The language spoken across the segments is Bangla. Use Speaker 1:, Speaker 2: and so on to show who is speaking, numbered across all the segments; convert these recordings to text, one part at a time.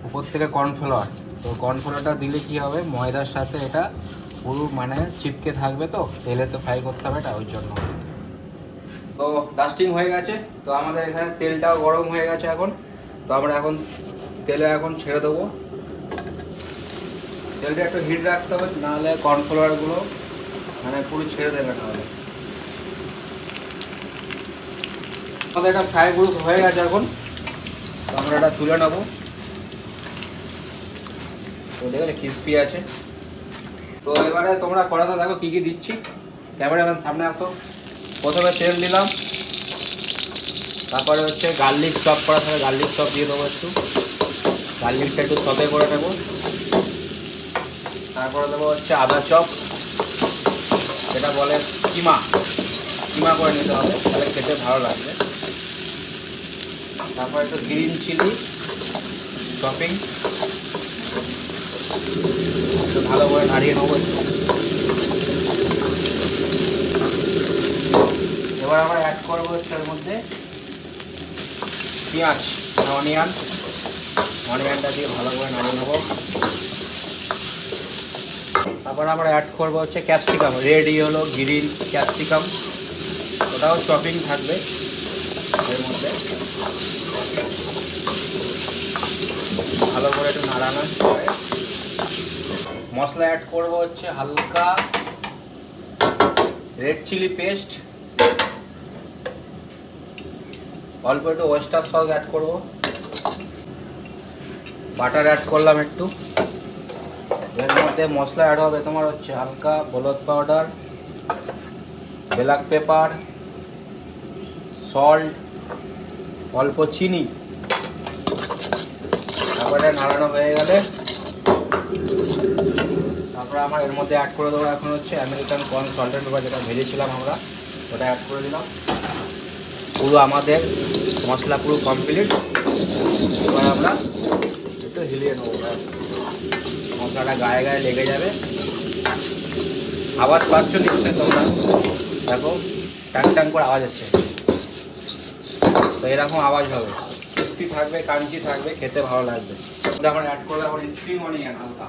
Speaker 1: উপর থেকে কর্নফ্লাওয়ার। তো কর্নফ্লাওয়ারটা দিলে কি হবে, ময়দার সাথে এটা পুরো মানে চিপকে থাকবে, তো তেলে তো ফ্রাই করতে হবে এটা, ওই জন্য। তো ডাস্টিং হয়ে গেছে, তো আমাদের এখানে তেলটাও গরম হয়ে গেছে এখন। তো আমরা এখন তেলে এখন ছেড়ে দেবো। তেলটা একটু হিট রাখতে হবে, নাহলে কর্নফ্লাওয়ারগুলো মানে পুরো ছেড়ে দেবে নাহলে। আমাদের এটা ফ্রাই গ্রুপ হয়ে গেছে এখন, তো আমরা এটা তুলে নেবো। তো দেখবে ক্রিস্পি আছে। তো এবারে তোমরা কড়াতে দেখো কী কী দিচ্ছি। ক্যামেরাম্যান সামনে আসো। প্রথমে তেল দিলাম, তারপরে হচ্ছে গার্লিক চপ করা থাকে, গার্লিক চপ দিয়ে দেবো একটু। গার্লিকটা একটু সতে করে নেব। তারপরে দেবো হচ্ছে আদা চপ, যেটা বলে কিমা, কিমা করে নিতে হবে, তাহলে খেতে ভালো লাগবে। তারপর একটু গ্রিন চিলি চপিং, একটু ভালো করে নাড়িয়ে নেবো। এবার আমরা অ্যাড করবো হচ্ছে এর মধ্যে পেঁয়াজ, অনিয়নটা দিয়ে ভালো করে নাড়িয়ে নেবো। তারপর আমরা অ্যাড করবো হচ্ছে capsicum, red yellow green capsicum, ওটাও চপিং থাকবে এর মধ্যে। ভালো করে একটু নাড়ানো পরে মশলা অ্যাড করবো হচ্ছে হালকা রেড চিলি পেস্ট, অল্প একটু ওয়েস্টার সস অ্যাড করবো, বাটার অ্যাড করলাম একটু। এর মধ্যে মশলা অ্যাড হবে তোমার হচ্ছে হালকা হলুদ পাউডার, ব্ল্যাক পেপার, সল্ট, অল্প চিনি। তারপরে নাড়ানো হয়ে গেলে তারপরে আমরা এর মধ্যে অ্যাড করে দেবো এখন হচ্ছে আমেরিকান কর্ন সল্টেড পেপার, যেটা ভেজেছিলাম আমরা, ওটা অ্যাড করে দিলাম। পুরো আমাদের মশলা পুরো কমপ্লিট। এবার আমরা একটু হিলিয়ে নেবো, মশলাটা গায়ে গায়ে লেগে যাবে। আওয়াজ পাচ্ছ নিশ্চয়ই তোমরা, দেখো টাং টাং করে আওয়াজ হচ্ছে। তো এরকম আওয়াজ হবে, ক্রিস্পি থাকবে, ক্রাঞ্চি থাকবে, খেতে ভালো লাগবে। আমরা অ্যাড করলে আবার স্প্রিং অনিয়ন হালকা,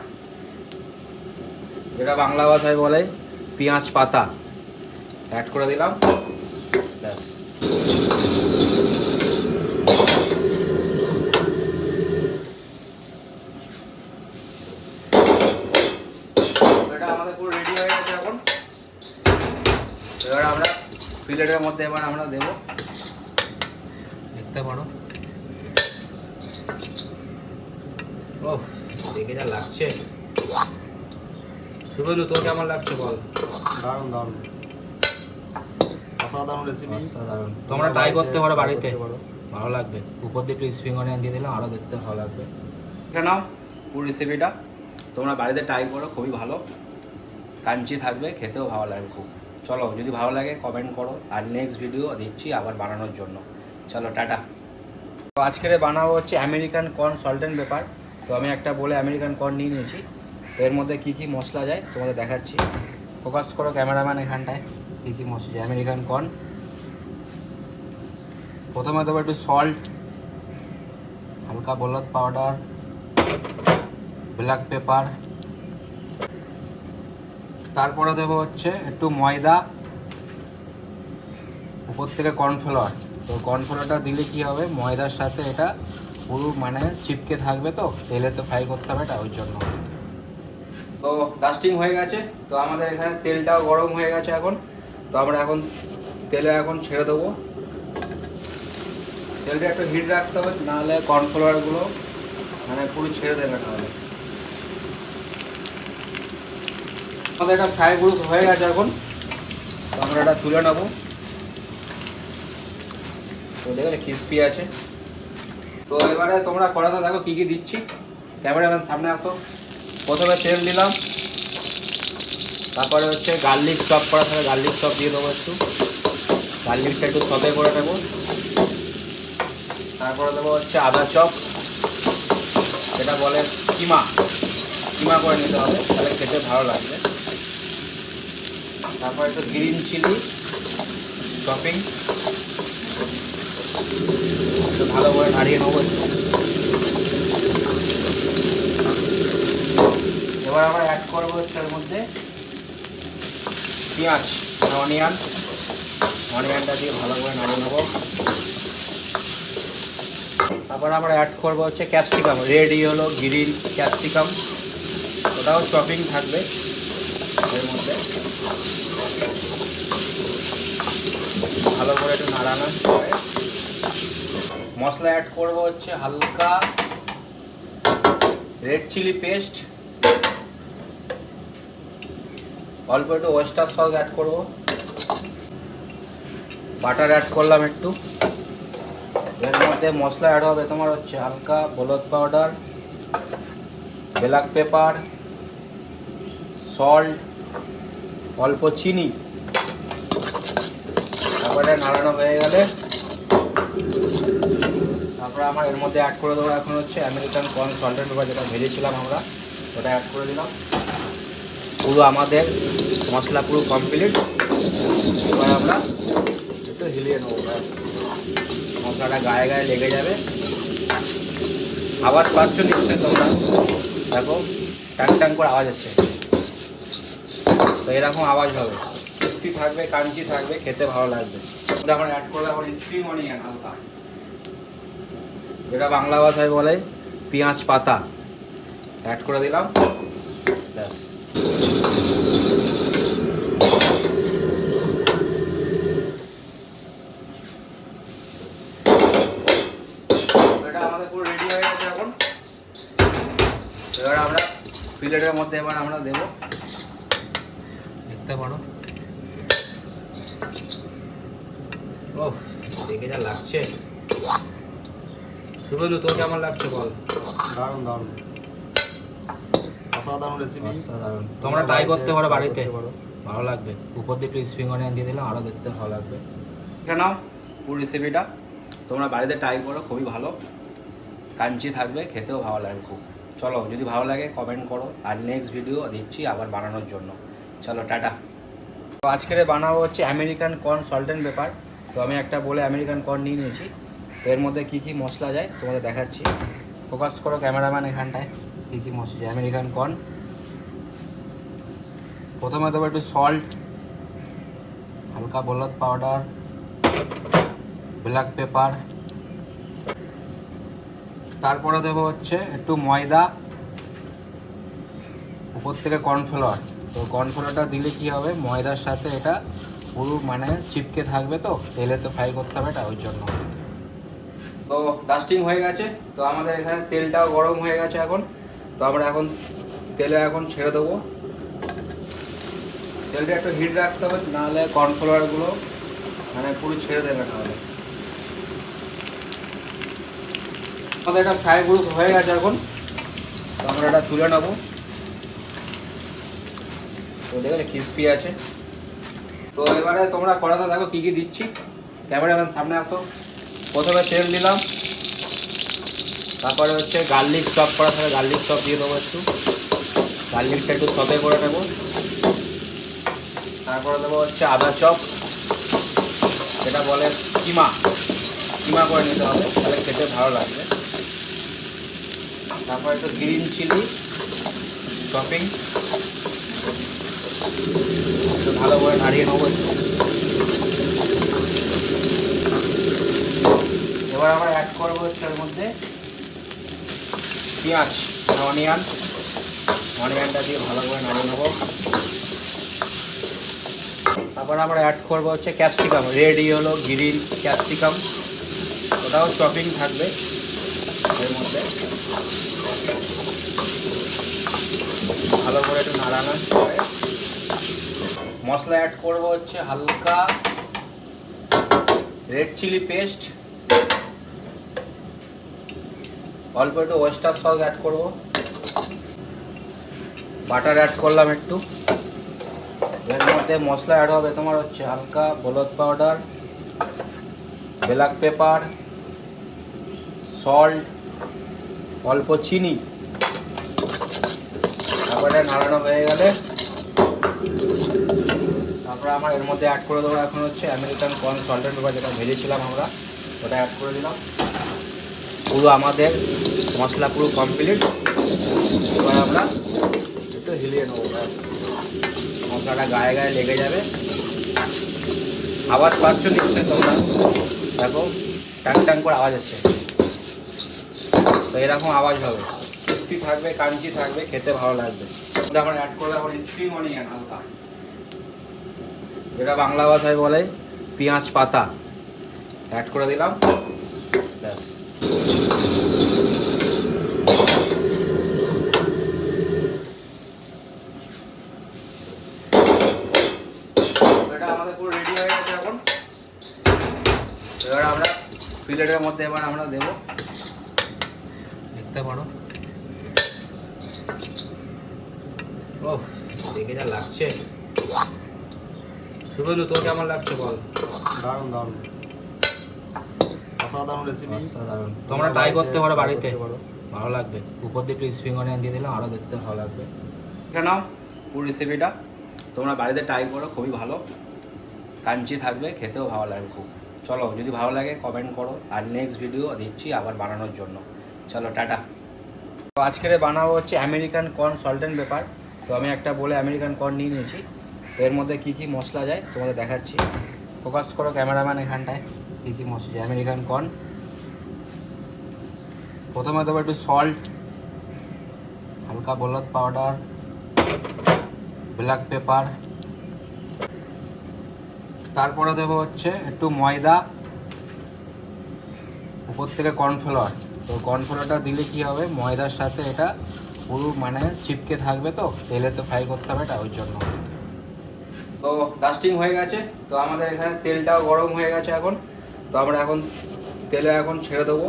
Speaker 1: যেটা বাংলা ভাষায় বলে পেঁয়াজ পাতা, অ্যাড করে দিলাম। ব্যাস, এটা আমাদের পুরো রেডি হয়ে গেছে এখন। এবার আমরা প্লেটের মধ্যে এবার আমরা দেবো, দেখতে পারো। ও দেখে যা লাগছে। শুভেন্দু, তোর কেমন লাগছে বল?
Speaker 2: দারুণ দারুণ, অসাধারণ রেসিপি,
Speaker 1: অসাধারণ। তোমরা ট্রাই করতে পারো বাড়িতে, ভালো লাগবে। উপর দিয়ে একটু স্প্রিং অনিয়ন দিয়ে দিলাম, আরও দেখতে ভালো লাগবে। এটা নাও পুরো রেসিপিটা, তোমরা বাড়িতে ট্রাই করো, খুবই ভালো, কাঞ্চি থাকবে, খেতেও ভালো লাগবে খুব। চলো, যদি ভালো লাগে কমেন্ট করো, আর নেক্সট ভিডিও দিচ্ছি আবার বানানোর জন্য। চলো টাটা। তো আজকের বানাবো হচ্ছে আমেরিকান কর্ন সল্টেড পেপার। তো আমি একটা বলে আমেরিকান কর্ন নিয়ে নিয়েছি। তো এর মধ্যে কী কী মশলা যায় তোমাদের দেখাচ্ছি। ফোকাস করো ক্যামেরাম্যান এখানটায়, কী কী মশলা যায় আমেরিকান কর্ন। প্রথমে দেবো একটু সল্ট, হালকা হলুদ পাউডার, ব্ল্যাক পেপার। তারপরে দেবো হচ্ছে একটু ময়দা, উপর থেকে কর্নফ্লাওয়ার। তো কর্নফ্লাওয়ারটা দিলে কি হবে, ময়দার সাথে এটা পুরো মানে চিপকে থাকবে, তো তেলে তো ফ্রাই করতে হবে এটা, ওই জন্য। তো ডাস্টিং হয়ে গেছে, তো আমাদের এখানে তেলটাও গরম হয়ে গেছে এখন। তো আমরা এখন তেলে এখন ছেড়ে দেবো। তেলটা একটু হিট রাখতে হবে, নাহলে কর্নফ্লাওয়ারগুলো মানে পুরো ছেড়ে দেবে নাহলে। আমাদের এটা ফ্রাই গ্রুপ হয়ে গেছে এখন, তো আমরা এটা তুলে নেবো। তো দেখবে ক্রিস্পি আছে। তো এবারে তোমরা কড়াতে দেখো কী কী দিচ্ছি। ক্যামেরাম্যান সামনে আসো। প্রথমে তেল দিলাম, তারপরে হচ্ছে গার্লিক চপ করা থাকে, গার্লিক চপ দিয়ে দেবো একটু। গার্লিকটা একটু সতে করে নেবো। তারপরে দেবো হচ্ছে আদা চপ, যেটা বলে কিমা, কিমা করে নিতে হবে, তাহলে খেতে ভালো লাগবে। তারপর একটু গ্রিন চিলি চপিং, একটু ভালো করে নাড়িয়ে নেবো একটু। করবো হচ্ছে এর মধ্যে পেঁয়াজ, অনিয়নটা দিয়ে ভালো করে নামিয়ে নেবো। তারপর আমরা অ্যাড করবো হচ্ছে capsicum, red yellow green capsicum, ওটাও চপিং থাকবে এর মধ্যে। ভালো করে একটু নাড়ানো করে মশলা অ্যাড করবো হচ্ছে হালকা রেড চিলি পেস্ট, অল্প একটু ওয়েস্টার সস অ্যাড করবো, বাটার অ্যাড করলাম একটু। এর মধ্যে মশলা অ্যাড হবে তোমার হচ্ছে হালকা হলুদ পাউডার, ব্ল্যাক পেপার, সল্ট, অল্প চিনি। তারপরে নাড়ানো হয়ে গেলে তারপরে আমার এর মধ্যে অ্যাড করে দেবো এখন হচ্ছে আমেরিকান কর্ন সল্টেড পেপার, যেটা ভেজেছিলাম আমরা, ওটা অ্যাড করে দিলাম। পুরো আমাদের মশলা পুরো কমপ্লিট। এবার আমরা একটু হিলিয়ে নেবো, মশলাটা গায়ে গায়ে লেগে যাবে। আওয়াজ পাচ্ছ নিশ্চয় তোমরা, দেখো টাং টাং করে আওয়াজ হচ্ছে, তো এরকম আওয়াজ হবে, ক্রিস্পি থাকবে, কাঞ্চি থাকবে, খেতে ভালো লাগবে। আমরা অ্যাড করলাম স্প্রিং অনিয়ন হালকা, যেটা বাংলা ভাষায় বলে পেঁয়াজ পাতা, অ্যাড করে দিলাম। ব্যাস, এটা আমাদের পুরো রেডি হয়ে গেছে এখন। এবার আমরা প্লেটের মধ্যে এবার আমরা দেবো, দেখতে পারো। ও দেখে যা লাগছে, শুভেন্দু তোর কেমন লাগছে বল?
Speaker 2: দারুণ দারুণ, অসাধারণ রেসিপি,
Speaker 1: অসাধারণ। তোমরা ট্রাই করতে পারো বাড়িতে, ভালো লাগবে। উপর দিয়ে একটু স্প্রিং অনিয়ন দিয়ে দিলাম, আরও দেখতে ভালো লাগবে। এখানে পুরো রেসিপিটা তোমরা বাড়িতে ট্রাই করো, খুবই ভালো, কাঞ্চি থাকবে, খেতেও ভালো লাগবে খুব। চলো, যদি ভালো লাগে কমেন্ট করো, আর নেক্সট ভিডিও দিচ্ছি আবার বানানোর জন্য। চলো টাটা। তো আজকের বানাবো হচ্ছে American corn salt and paper. তো আমি একটা বলে আমেরিকান কর্ন নিয়ে নিয়েছি, তো এর মধ্যে কী কী মশলা যায় তোমাদের দেখাচ্ছি। ফোকাস করো ক্যামেরাম্যান এখানটায়, কী কী মশলা আমেরিকান কর্ন। প্রথমে দেবো একটু সল্ট, হালকা হলুদ পাউডার, ব্ল্যাক পেপার, তারপরে দেবো হচ্ছে একটু ময়দা, উপর থেকে কর্নফ্লাওয়ার। তো কর্নফ্লাওয়ারটা দিলে কি হবে, ময়দার সাথে এটা পুরো মানে চিপকে থাকবে, তো তেলে তো ফ্রাই করতে হবে এটা, ওই জন্য। তো ডাস্টিং হয়ে গেছে, তো আমাদের এখানে তেলটাও গরম হয়ে গেছে এখন। তো আমরা এখন তেলে এখন ছেড়ে দেবো। তেলটা একটু হিট রাখতে হবে, নাহলে কর্নফ্লাওয়ারগুলো মানে পুরো ছেড়ে দেবে নাহলে। আমাদের এটা ফ্রাই গ্রুপ হয়ে গেছে এখন, তো আমরা এটা তুলে নেবো। তো দেখো ক্রিস্পি আছে। তো এবারে তোমরা কড়াতে দেখো কী কী দিচ্ছি, ক্যামেরাম্যান সামনে আসো। প্রথমে তেল দিলাম, তারপরে হচ্ছে গার্লিক চপ করা থাকে, গার্লিক চপ দিয়ে দেবো একটু, গার্লিকটা একটু সতে করে নেব। তারপরে দেবো হচ্ছে আদা চপ, যেটা বলে কিমা, কিমা করে নিতে হবে, তাহলে খেতে ভালো লাগবে। তারপর একটু গ্রিন চিলি চপিং, ভালো করে নাড়িয়ে নেবো। এবার আমরা অ্যাড করবো হচ্ছে এর মধ্যে পেঁয়াজ, অনিয়নটা দিয়ে ভালো করে নাড়িয়ে নেবো। তারপর আমরা অ্যাড করবো হচ্ছে capsicum, red yellow green capsicum, ওটাও চপিং থাকবে এর মধ্যে। ভালো করে একটু নাড়ানো করে মশলা অ্যাড করবো হচ্ছে হালকা রেড চিলি পেস্ট, অল্প একটু ওয়েস্টার সস অ্যাড করবো, বাটার অ্যাড করলাম একটু। এর মধ্যে মশলা অ্যাড হবে তোমার হচ্ছে হালকা হলুদ পাউডার, ব্ল্যাক পেপার, সল্ট, অল্প চিনি। তারপরে নাড়ানো হয়ে গেলে তারপরে আমার এর মধ্যে অ্যাড করে দেবো এখন হচ্ছে American corn salt and paper, যেটা ভেজেছিলাম আমরা, ওটা অ্যাড করে দিলাম। পুরো আমাদের মশলা পুরো কমপ্লিট। এবার আমরা একটু একটু হিলিয়ে নেবো, মশলাটা গায়ে গায়ে লেগে যাবে। আওয়াজ পাচ্ছ নিশ্চয়ই তোমরা, দেখো টাং টাং করে আওয়াজ হচ্ছে। তো এরকম আওয়াজ হবে, ক্রিস্পি থাকবে, কাঞ্চি থাকবে, খেতে ভালো লাগবে। আমরা অ্যাড করলে এখন স্প্রিং অনিয়ন হালকা, যেটা বাংলা ভাষায় বলে পেঁয়াজ পাতা, অ্যাড করে দিলাম। ব্যাস, এটা আমাদের পুরো রেডি হয়ে গেছে। এখন এবার আমরা প্লেটের মধ্যে এবার আমরা দেবো, দেখতে পারো। ও দেখে যা লাগছে। শুভেন্দু, তোর কেমন লাগছে বল?
Speaker 2: দারুণ দারুণ, অসাধারণ রেসিপি,
Speaker 1: অসাধারণ। তোমরা ট্রাই করতে পারো বাড়িতে, ভালো লাগবে। উপর দিয়ে একটু স্প্রিং অনিয়ন দিয়ে দিলাম, আরও দেখতে ভালো লাগবে। এটা নাও পুরো রেসিপিটা, তোমরা বাড়িতে ট্রাই করো, খুবই ভালো, কাঞ্চি থাকবে, খেতেও ভালো লাগবে খুব। চলো, যদি ভালো লাগে কমেন্ট করো, আর নেক্সট ভিডিও দিচ্ছি আবার বানানোর জন্য। চলো টাটা। তো আজকের বানাবো হচ্ছে American corn salt and paper. তো আমি একটা বলে আমেরিকান কর্ন নিয়ে নিয়েছি। তো এর মধ্যে কী কী মশলা যায় তোমাদের দেখাচ্ছি। ফোকাস করো ক্যামেরাম্যান এখানটায়, কী কী মশলা যায় আমেরিকান কর্ন। প্রথমে দেবো একটু সল্ট, হালকা হলুদ পাউডার, ব্ল্যাক পেপার, তারপরে দেবো হচ্ছে একটু ময়দা, উপর থেকে কর্নফ্লাওয়ার। তো কর্নফ্লাওয়ারটা দিলে কি হবে, ময়দার সাথে এটা পুরো মানে চিপকে থাকবে, তো তেলে তো ফ্রাই করতে হবে এটা, ওই জন্য। তো ডাস্টিং হয়ে গেছে, তো আমাদের এখানে তেলটাও গরম হয়ে গেছে এখন। তো আমরা এখন তেলে এখন ছেড়ে দেবো।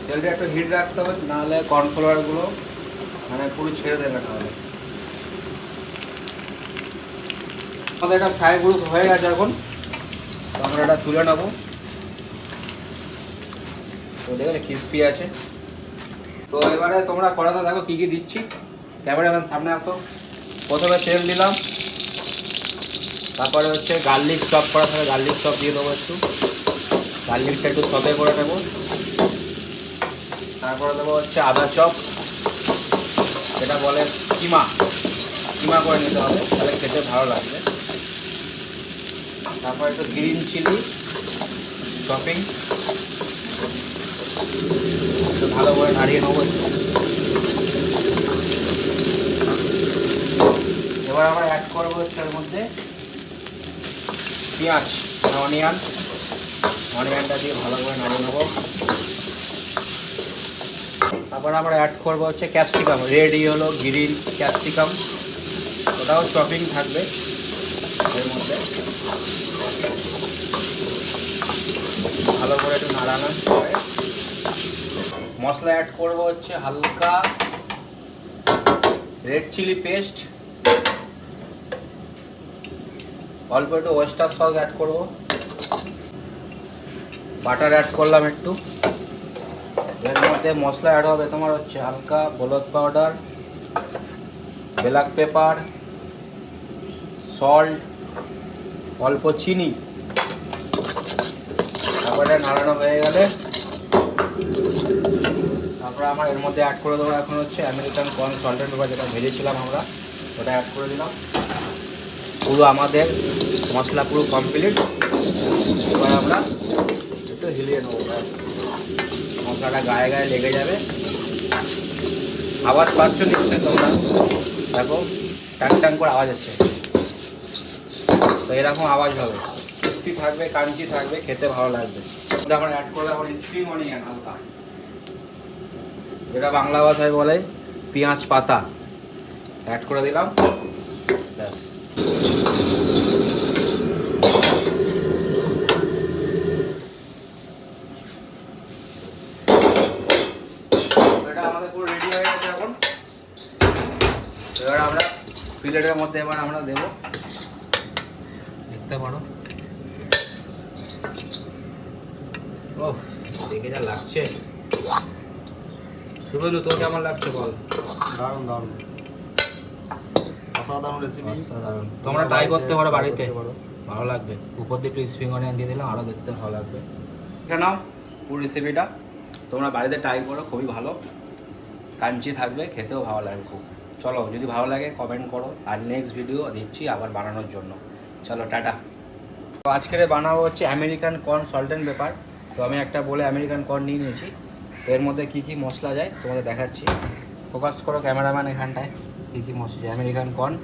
Speaker 1: তেলটা একটু হিট রাখতে হবে, নাহলে কর্নফ্লাওয়ারগুলো মানে পুরো ছেড়ে দেবে, নাহলে। আমাদের এটা ফ্রাই গ্রুপ হয়ে গেছে এখন, তো আমরা এটা তুলে নেবো। তো দেখো ক্রিস্পি আছে। তো এবারে তোমরা কড়াতে দেখো কী কী দিচ্ছি, ক্যামেরাম্যান সামনে আসো। প্রথমে তেল দিলাম, তারপরে হচ্ছে গার্লিক চপ করা থাকে, গার্লিক চপ দিয়ে দেবো একটু, গার্লিকটা একটু সতে করে নেবো। তারপরে দেবো হচ্ছে আদা চপ, এটা বলে কিমা, কিমা করে নিতে হবে, তাহলে খেতে ভালো লাগবে। তারপর একটু গ্রিন চিলি চপিং, একটু ভালো করে নাড়িয়ে নেবো একটু। এবার আমরা অ্যাড করবো হচ্ছে এর মধ্যে পেঁয়াজ, অনিয়নটা দিয়ে ভালো করে নাড়িয়ে নেবো। তারপর আমরা অ্যাড করবো হচ্ছে capsicum, red yellow green capsicum, ওটাও চপিং থাকবে এর মধ্যে। ভালো করে একটু নাড়ানোর পরে মশলা অ্যাড করবো হচ্ছে হালকা রেড চিলি পেস্ট, অল্প একটু ওয়েস্টার সস অ্যাড করবো, বাটার অ্যাড করলাম একটু। এর মধ্যে মশলা অ্যাড হবে তোমার হচ্ছে হালকা হলুদ পাউডার, ব্ল্যাক পেপার, সল্ট, অল্প চিনি। তারপরে নাড়ানো হয়ে গেলে তারপরে আমার এর মধ্যে অ্যাড করে দেবো এখন হচ্ছে American corn salt and paper, যেটা ভেজেছিলাম আমরা, ওটা অ্যাড করে দিলাম। পুরো আমাদের মশলা পুরো কমপ্লিট। এবার আমরা একটু হিলিয়ে নেবো, মশলাটা গায়ে গায়ে লেগে যাবে। আওয়াজ পাচ্ছ নিশ্চয়ই তোমরা, দেখো টাং টাং করে আওয়াজ হচ্ছে। তো এরকম আওয়াজ হবে, ক্রিস্পি থাকবে, কাঞ্চি থাকবে, খেতে ভালো লাগবে। আমরা অ্যাড করলে এখন স্প্রিং অনিয়ন হালকা, যেটা বাংলা ভাষায় বলে পেঁয়াজ পাতা, অ্যাড করে দিলাম। ব্যাস, এটা আমাদের পুরো রেডি হয়ে গেছে এখন। এবার আমরা প্লেটের মধ্যে এবার আমরা দেবো, দেখতে পারো। ও দেখে যা লাগছে। শুভেন্দু, তোর কেমন লাগছে বল?
Speaker 2: দারুণ দারুণ, অসাধারণ রেসিপি,
Speaker 1: অসাধারণ। তোমরা ট্রাই করতে পারো বাড়িতে, ভালো লাগবে। উপর দিয়ে একটু স্প্রিং অনিয়ন দিয়ে দিলাম, আরও দেখতে ভালো লাগবে। এটা নাও পুরো রেসিপিটা, তোমরা বাড়িতে ট্রাই করো, খুবই ভালো, কাঞ্চি থাকবে, খেতেও ভালো লাগবে খুব। চলো, যদি ভালো লাগে কমেন্ট করো, আর নেক্সট ভিডিও দিচ্ছি আবার বানানোর জন্য। চলো, টাটা। তো আজকের বানাবো হচ্ছে American corn salt and paper. তো আমি একটা বলে আমেরিকান কর্ন নিয়ে নিয়েছি। তো এর মধ্যে কী কী মশলা যায় তোমাদের দেখাচ্ছি। ফোকাস করো ক্যামেরাম্যান এখানটায়। কী কী মশলা আমেরিকান কর্ন,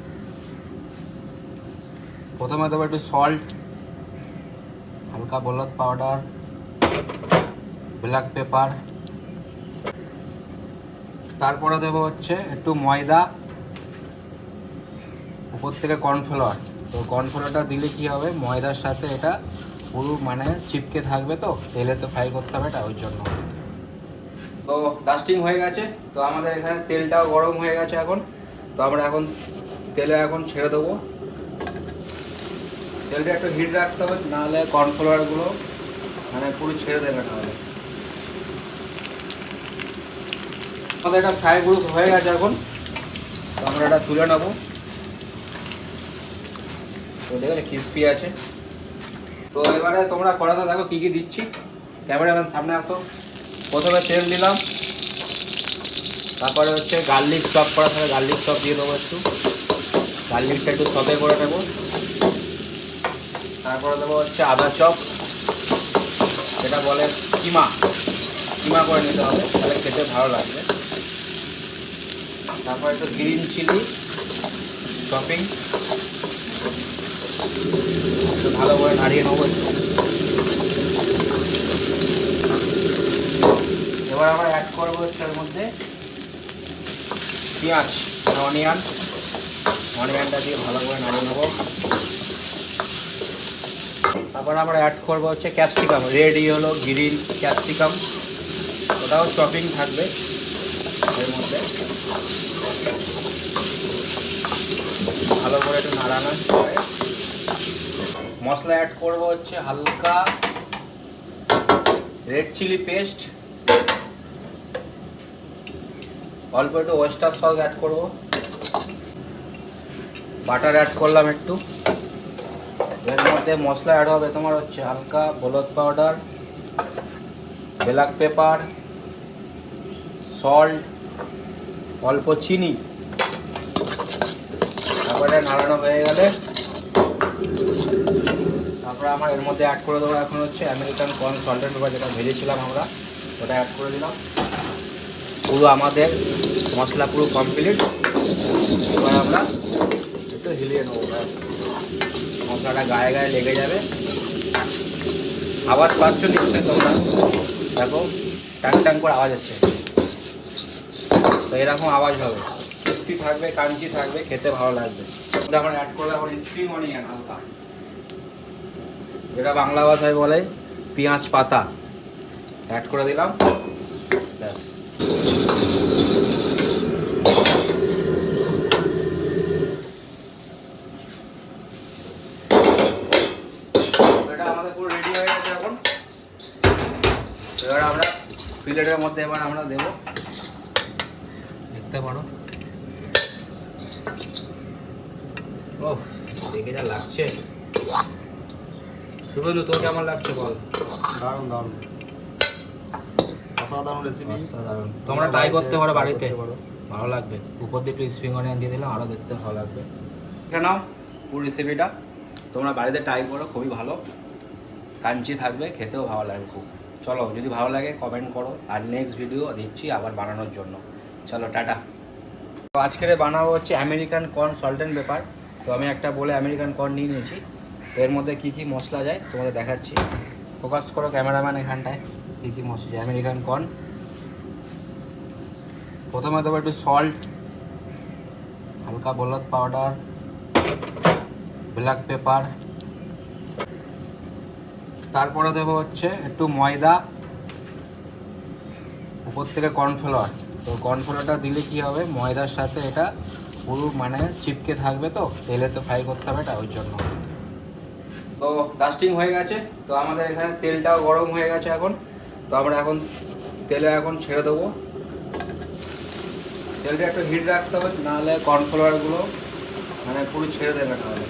Speaker 1: প্রথমে দেবো একটু সল্ট, হালকা হলুদ পাউডার, ব্ল্যাক পেপার, তারপরে দেবো হচ্ছে একটু ময়দা, উপর থেকে কর্নফ্লাওয়ার। তো কর্নফ্লাওয়ারটা দিলে কি হবে, ময়দার সাথে এটা পুরো মানে চিপকে থাকবে, তো তেলে তো ফ্রাই করতে হবে এটা, ওই জন্য। তো ডাস্টিং হয়ে গেছে। তো আমাদের এখানে তেলটাও গরম হয়ে গেছে এখন। তো আমরা এখন তেলে এখন ছেড়ে দেবো। তেলটা একটু হিট রাখতে হবে, নাহলে কর্নফ্লাওয়ারগুলো মানে পুরো ছেড়ে দেবে নাহলে। আমাদের এটা ফ্রাই গ্রুপ হয়ে গেছে এখন। তো আমরা এটা তুলে নেবো। তো দেখো ক্রিস্পি আছে। তো এবারে তোমরা কড়াতে দেখো কী কী দিচ্ছি। ক্যামেরাম্যান সামনে আসো। প্রথমে তেল দিলাম, তারপরে হচ্ছে গার্লিক চপ করা থাকে, গার্লিক চপ দিয়ে দেবো একটু। গার্লিকটা একটু সতে করে নেব। তারপরে দেবো হচ্ছে আদা চপ, যেটা বলে কিমা, কিমা করে নিতে হবে, তাহলে খেতে ভালো লাগবে। তারপর একটু গ্রিন চিলি চপিং, একটু ভালো করে নাড়িয়ে নেবো একটু। এবার আমরা অ্যাড করবো হচ্ছে এর মধ্যে পেঁয়াজ, অনিয়নটা দিয়ে ভালো করে নাড়িয়ে নেবো। তারপর আমরা অ্যাড করবো হচ্ছে ক্যাপসিকাম, রেডি হলো গ্রিন ক্যাপসিকাম, ওটাও চপিং থাকবে এর মধ্যে। ভালো করে একটু নাড়ানো করে মশলা অ্যাড করবো হচ্ছে হালকা রেড চিলি পেস্ট, অল্প একটু ওয়েস্টার সস অ্যাড করবো, বাটার অ্যাড করলাম একটু। এর মধ্যে মশলা অ্যাড হবে তোমার হচ্ছে হালকা হলুদ পাউডার, ব্ল্যাক পেপার, সল্ট, অল্প চিনি। তারপরে নাড়ানো হয়ে গেলে তারপরে আমরা এর মধ্যে অ্যাড করে দেবো এখন হচ্ছে American corn salt and paper, যেটা ভেজেছিলাম আমরা, ওটা অ্যাড করে দিলাম। পুরো আমাদের মশলা পুরো কমপ্লিট। এবার আমরা একটু হিলিয়ে নেবো, মশলাটা গায়ে গায়ে লেগে যাবে। আওয়াজ পাচ্ছ নিশ্চয়ই তোমরা, দেখো টাং টাং করে আওয়াজ হচ্ছে। তো এরকম আওয়াজ হবে, ক্রিস্পি থাকবে, কাঞ্চি থাকবে, খেতে ভালো লাগবে। আমরা অ্যাড করলে আবার স্প্রিং অনিয়ন হালকা, যেটা বাংলা ভাষায় বলে পেঁয়াজ পাতা, অ্যাড করে দিলাম। ব্যাস, এটা আমাদের পুরো রেডি হয়ে গেছে এখন। এবার আমরা প্লেটের মধ্যে এবার আমরা দেবো, দেখতে পারো। ও দেখে যা লাগছে। শুভেন্দু, তোর কেমন লাগছে বল?
Speaker 2: দারুণ দারুণ, অসাধারণ রেসিপি,
Speaker 1: অসাধারণ। তোমরা ট্রাই করতে পারো বাড়িতে, ভালো লাগবে। উপর দিয়ে একটু স্প্রিং অনিয়ন দিয়ে দিলাম, আরও দেখতে ভালো লাগবে। এটা নাও পুরো রেসিপিটা, তোমরা বাড়িতে ট্রাই করো, খুবই ভালো, কাঞ্চি থাকবে, খেতেও ভালো লাগবে খুব। চলো, যদি ভালো লাগে কমেন্ট করো, আর নেক্সট ভিডিও দিচ্ছি আবার বানানোর জন্য। চলো, টাটা। তো আজকের বানাবো হচ্ছে American corn salt and paper. তো আমি একটা বলে আমেরিকান কর্ন নিয়ে নিয়েছি। তো এর মধ্যে কী কী মশলা যায় তোমাদের দেখাচ্ছি। ফোকাস করো ক্যামেরাম্যান এখানটায়। কী কী মশলা যায় আমেরিকান কর্ন, প্রথমে দেবো একটু সল্ট, হালকা হলুদ পাউডার, ব্ল্যাক পেপার, তারপরে দেবো হচ্ছে একটু ময়দা, উপর থেকে কর্নফ্লাওয়ার। তো কর্নফ্লাওয়ারটা দিলে কি হবে, ময়দার সাথে এটা পুরো মানে চিপকে থাকবে, তো তেলে তো ফ্রাই করতে হবে এটা, ওই জন্য। তো ডাস্টিং হয়ে গেছে। তো আমাদের এখানে তেলটাও গরম হয়ে গেছে এখন। তো আমরা এখন তেলে এখন ছেড়ে দেবো। তেলটা একটু হিট রাখতে হবে, নাহলে কর্নফ্লাওয়ারগুলো মানে পুরো ছেড়ে দেবে নাহলে।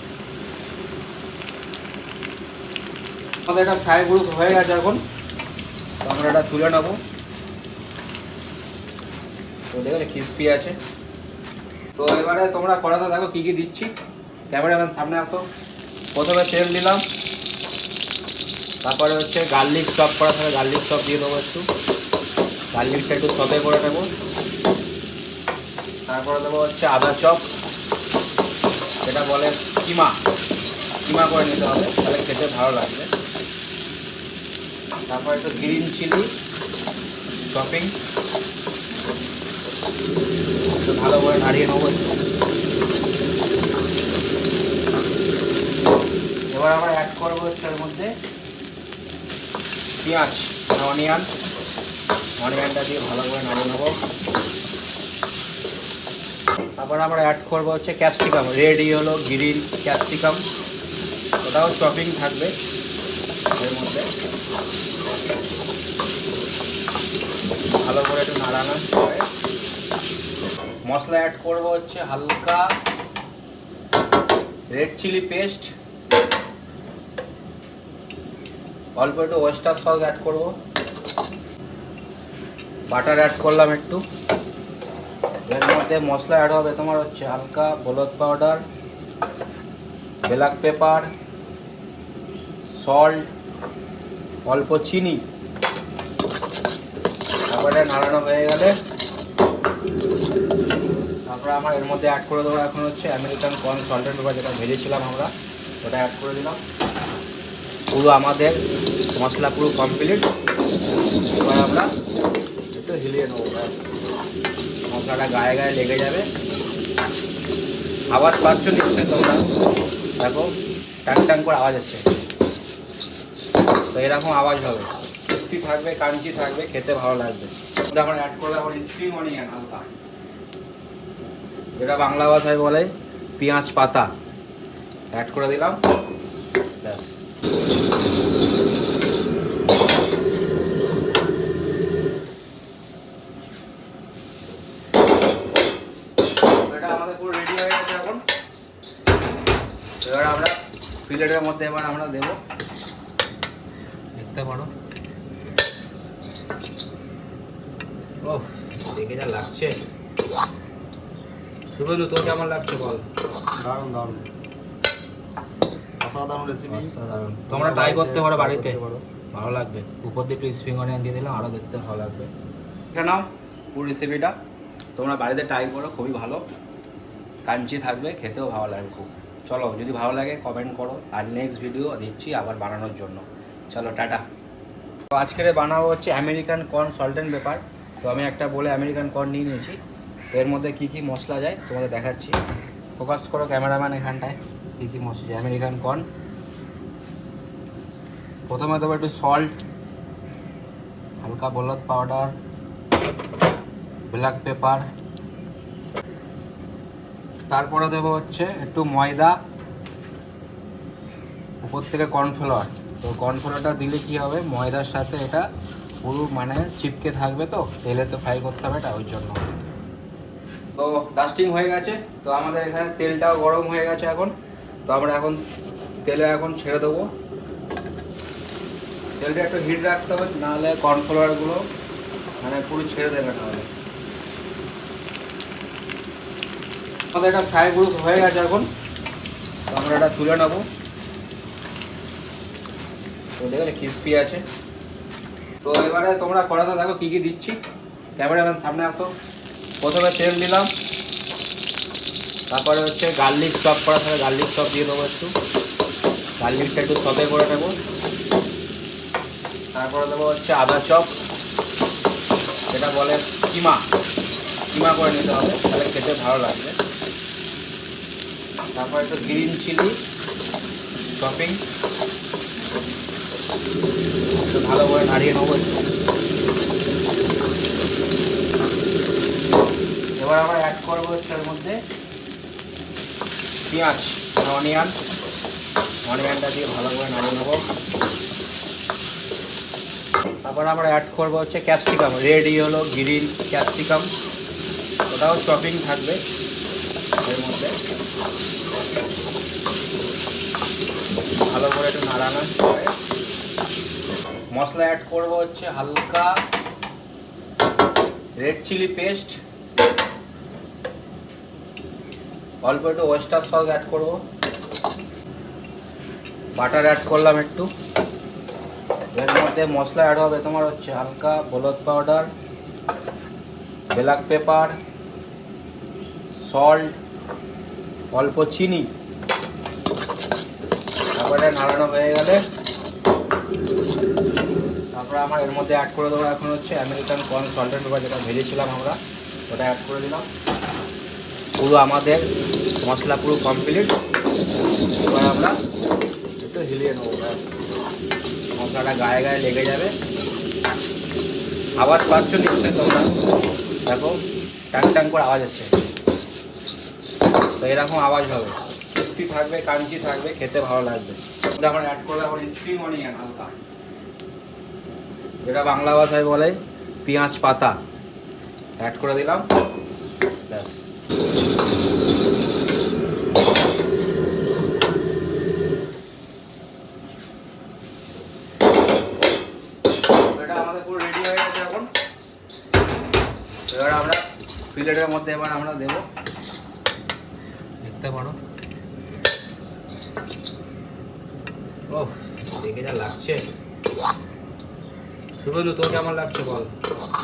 Speaker 1: আমাদের এটা ফ্রাই গ্রুপ হয়ে গেছে এখন। তো আমরা এটা তুলে নেবো। তো দেখো ক্রিস্পি আছে। তো এবারে তোমরা কড়াতে দেখো কী কী দিচ্ছি। ক্যামেরাম্যান সামনে আসো। প্রথমে তেল দিলাম, তারপরে হচ্ছে গার্লিক চপ করা থাকে, গার্লিক চপ দিয়ে দেবো একটু। গার্লিকটা একটু সতে করে নেবো। তারপরে দেবো হচ্ছে আদা চপ, যেটা বলে কিমা, কিমা করে নিতে হবে, তাহলে খেতে ভালো লাগবে। তারপর একটু গ্রিন চিলি চপিং, একটু ভালো করে নাড়িয়ে নেবো একটু। এবার আবার অ্যাড করবো হচ্ছে এর মধ্যে পেঁয়াজ, অনিয়নটা দিয়ে ভালো করে নাড়িয়ে নেবো। তারপর আমরা অ্যাড করবো হচ্ছে capsicum, red yellow green capsicum, ওটাও চপিং থাকবে এর মধ্যে। ভালো করে একটু নাড়ানোর পরে মশলা অ্যাড করবো হচ্ছে হালকা রেড চিলি পেস্ট, অল্প একটু ওয়েস্টার সস অ্যাড করবো, বাটার অ্যাড করলাম একটু। এর মধ্যে মশলা অ্যাড হবে তোমার হচ্ছে হালকা হলুদ পাউডার, ব্ল্যাক পেপার, সল্ট, অল্প চিনি। তারপরে নাড়ানো হয়ে গেলে তারপরে আমার এর মধ্যে অ্যাড করে দেবো এখন হচ্ছে আমেরিকান কর্ন সল্টেড পেপার, যেটা ভেজেছিলাম আমরা, ওটা অ্যাড করে দিলাম। পুরো আমাদের মশলা পুরো কমপ্লিট। এবার আমরা একটু হিলিয়ে নেবো, মশলাটা গায়ে গায়ে লেগে যাবে। আওয়াজ পাচ্ছ নিশ্চয়ই তোমরা, দেখো টাং টাং করে আওয়াজ হচ্ছে। তো এরকম আওয়াজ হবে, ক্রিস্পি থাকবে, কাঞ্চি থাকবে, খেতে ভালো লাগবে। আমরা অ্যাড করলাম স্প্রিং অনিয়ন হালকা, যেটা বাংলা ভাষায় বলে পেঁয়াজ পাতা, অ্যাড করে দিলাম। ব্যাস, এটা আমাদের পুরো রেডি হয়ে গেছে এখন। এবার আমরা প্লেটের মধ্যে এবার আমরা দেবো, দেখতে পারো। ও দেখে যা লাগছে। শুভেন্দু, তোর কেমন লাগছে বল?
Speaker 2: দারুণ দারুণ, অসাধারণ রেসিপি।
Speaker 1: অসাধারণ, তোমরা ট্রাই করতে পারো বাড়িতে, ভালো লাগবে। উপর দিয়ে একটু স্প্রিং অনিয়ন দিয়ে দিলাম, আরও দেখতে ভালো লাগবে। এখানে পুরো রেসিপিটা তোমরা বাড়িতে ট্রাই করো, খুবই ভালো, কাঞ্চি থাকবে, খেতেও ভালো লাগবে খুব। চলো, যদি ভালো লাগে কমেন্ট করো, আর নেক্সট ভিডিও দিচ্ছি আবার বানানোর জন্য। চলো টাটা। তো আজকের বানাবো হচ্ছে American corn salt and paper. তো আমি একটা বলে আমেরিকান কর্ন নিয়ে নিয়েছি। তো এর মধ্যে কী কী মশলা যায় তোমাদের দেখাচ্ছি। ফোকাস করো ক্যামেরাম্যান এখানটায়, কী কী মশলা আমেরিকান কর্ন। প্রথমে দেবো একটু সল্ট, হালকা হলুদ পাউডার, ব্ল্যাক পেপার। তারপরে দেবো হচ্ছে একটু ময়দা, উপর থেকে কর্নফ্লাওয়ার। তো কর্নফ্লাওয়ারটা দিলে কি হবে, ময়দার সাথে এটা পুরো মানে চিপকে থাকবে, তো তেলে তো ফ্রাই করতে হবে এটা, ওই জন্য। তো ডাস্টিং হয়ে গেছে। তো আমাদের এখানে তেলটাও গরম হয়ে গেছে এখন। তো আমরা এখন তেলে এখন ছেড়ে দেবো। তেলটা একটু হিট রাখতে হবে, নাহলে কর্নফ্লাওয়ারগুলো মানে পুরো ছেড়ে দেবে নাহলে। আমাদের এটা ফ্রাই গ্রুপ হয়ে গেছে এখন। তো আমরা এটা তুলে নেবো। তো দেখো ক্রিস্পি আছে। তো এবারে তোমরা কড়াতে দেখো কী কী দিচ্ছি। ক্যামেরাম্যান সামনে আসো। প্রথমে তেল দিলাম, তারপরে হচ্ছে গার্লিক চপ করা থাকে, গার্লিক চপ দিয়ে দেবো একটু। গার্লিকটা একটু সতে করে নেব। তারপরে দেবো হচ্ছে আদা চপ, যেটা বলে কিমা, কিমা করে নিতে হবে, তাহলে খেতে ভালো লাগবে। তারপর একটু গ্রিন চিলি চপিং, একটু ভালো করে নাড়িয়ে নেবো একটু। এবার আমরা অ্যাড করবো হচ্ছে এর মধ্যে পেঁয়াজ, অনিয়নটা দিয়ে ভালো করে নাড়িয়ে নেবো। তারপর আমরা অ্যাড করবো হচ্ছে capsicum, red yellow green capsicum, ওটাও চপিং থাকবে এর মধ্যে। ভালো করে একটু নাড়ানোর পরে মশলা অ্যাড করবো হচ্ছে হালকা রেড চিলি পেস্ট, অল্প একটু ওয়েস্টার সস অ্যাড করবো, বাটার অ্যাড করলাম একটু। এর মধ্যে মশলা অ্যাড হবে তোমার হচ্ছে হালকা হলুদ পাউডার, ব্ল্যাক পেপার, সল্ট, অল্প চিনি। তারপরে নাড়ানো হয়ে গেলে তারপরে আমার এর মধ্যে অ্যাড করে দেবো এখন হচ্ছে আমেরিকান কর্ন সল্টেড পেপার, যেটা ভেজেছিলাম আমরা, ওটা অ্যাড করে দিলাম। পুরো আমাদের মশলা পুরো কমপ্লিট। এবার আমরা একটু হিলিয়ে নেবো, মশলাটা গায়ে গায়ে লেগে যাবে। আওয়াজ পাচ্ছ নিশ্চয়ই তোমরা, দেখো টাং টাং করে আওয়াজ হচ্ছে। তো এরকম আওয়াজ হবে, ক্রিস্পি থাকবে, কাঞ্চি থাকবে, খেতে ভালো লাগবে। আমরা অ্যাড করলে আবার স্প্রিং অনিয়ন হালকা, যেটা বাংলা ভাষায় বলে পেঁয়াজ পাতা, অ্যাড করে দিলাম। ব্যাস, এটা আমাদের পুরো রেডি হয়ে গেছে এখন। এবার আমরা প্লেটের মধ্যে এবার আমরা দেবো, দেখতে পারো। ও দেখে যা লাগছে। শুভেন্দু, তোর কেমন লাগছে বল?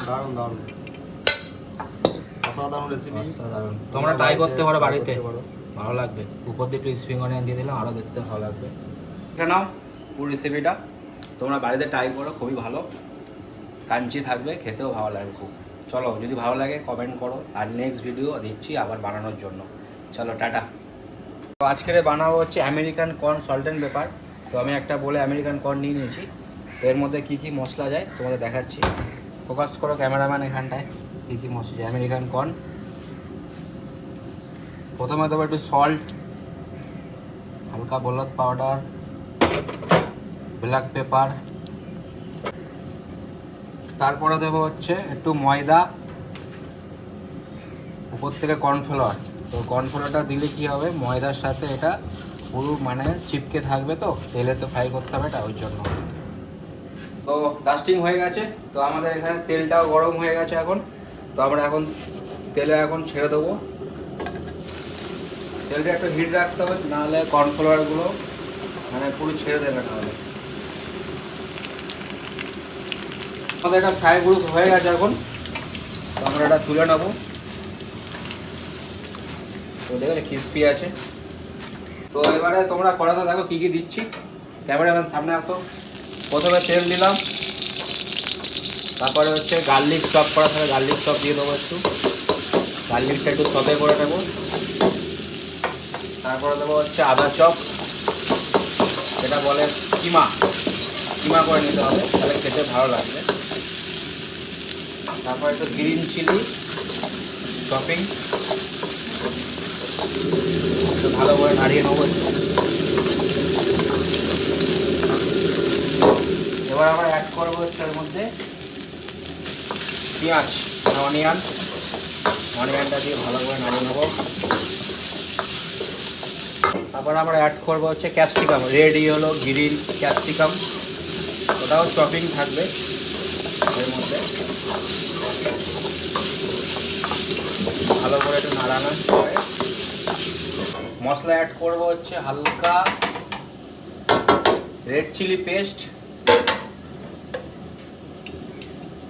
Speaker 2: দারুণ দারুণ, অসাধারণ রেসিপি,
Speaker 1: অসাধারণ। তোমরা ট্রাই করতে পারো বাড়িতে, ভালো লাগবে। উপর দিয়ে একটু স্প্রিং অনিয়ন দিয়ে দিলাম, আরও দেখতে ভালো লাগবে। এটা নাও পুরো রেসিপিটা, তোমরা বাড়িতে ট্রাই করো, খুবই ভালো, কাঞ্চি থাকবে, খেতেও ভালো লাগবে খুব। চলো, যদি ভালো লাগে কমেন্ট করো, আর নেক্সট ভিডিও দিচ্ছি আবার বানানোর জন্য। চলো টাটা। তো আজকের বানাবো হচ্ছে American corn salt and paper. তো আমি একটা বলে আমেরিকান কর্ন নিয়ে নিয়েছি। তো এর মধ্যে কী কী মশলা যায় তোমাদের দেখাচ্ছি। ফোকাস করো ক্যামেরাম্যান এখানটায়, কী কী মশলা যায়। আমেরিকান কর্ন, প্রথমে দেবো একটু সল্ট, হালকা হলুদ পাউডার, ব্ল্যাক পেপার, তারপরে দেবো হচ্ছে একটু ময়দা, উপর থেকে কর্নফ্লাওয়ার। তো কর্নফ্লাওয়ারটা দিলে কি হবে, ময়দার সাথে এটা পুরো মানে চিপকে থাকবে, তো তেলে তো ফ্রাই করতে হবে এটা, ওই জন্য। তো ডাস্টিং হয়ে গেছে, তো আমাদের এখানে তেলটাও গরম হয়ে গেছে এখন। তো আমরা এখন তেলে এখন ছেড়ে দেবো। তেলটা একটু হিট রাখতে হবে, নাহলে কর্নফ্লাওয়ারগুলো মানে পুরো ছেড়ে দেবে, নাহলে। আমাদের এটা ফ্রাই গ্রুপ হয়ে গেছে এখন, তো আমরা এটা তুলে নেবো। তো দেখো ক্রিস্পি আছে। তো এবারে তোমরা কড়াতে দেখো কী কী দিচ্ছি। ক্যামেরাম্যান সামনে আসো। প্রথমে তেল দিলাম, তারপরে হচ্ছে গার্লিক চপ করা থাকে, গার্লিক চপ দিয়ে দেবো একটু। গার্লিকটা একটু সতে করে নেবো। তারপরে দেবো হচ্ছে আদা চপ, এটা বলে কিমা, কিমা করে নিতে হবে, তাহলে খেতে ভালো লাগবে। তারপর একটু গ্রিন চিলি চপিং, একটু ভালো করে নাড়িয়ে নেবো একটু। এবার আবার অ্যাড করবো হচ্ছে এর মধ্যে পেঁয়াজ, অনিয়নটা দিয়ে ভালো করে নাড়িয়ে নেবো। তারপর আমরা অ্যাড করবো হচ্ছে capsicum, red yellow green capsicum, ওটাও চপিং থাকবে এর মধ্যে। ভালো করে একটু নাড়ানোর পরে মশলা অ্যাড করবো হচ্ছে হালকা রেড চিলি পেস্ট,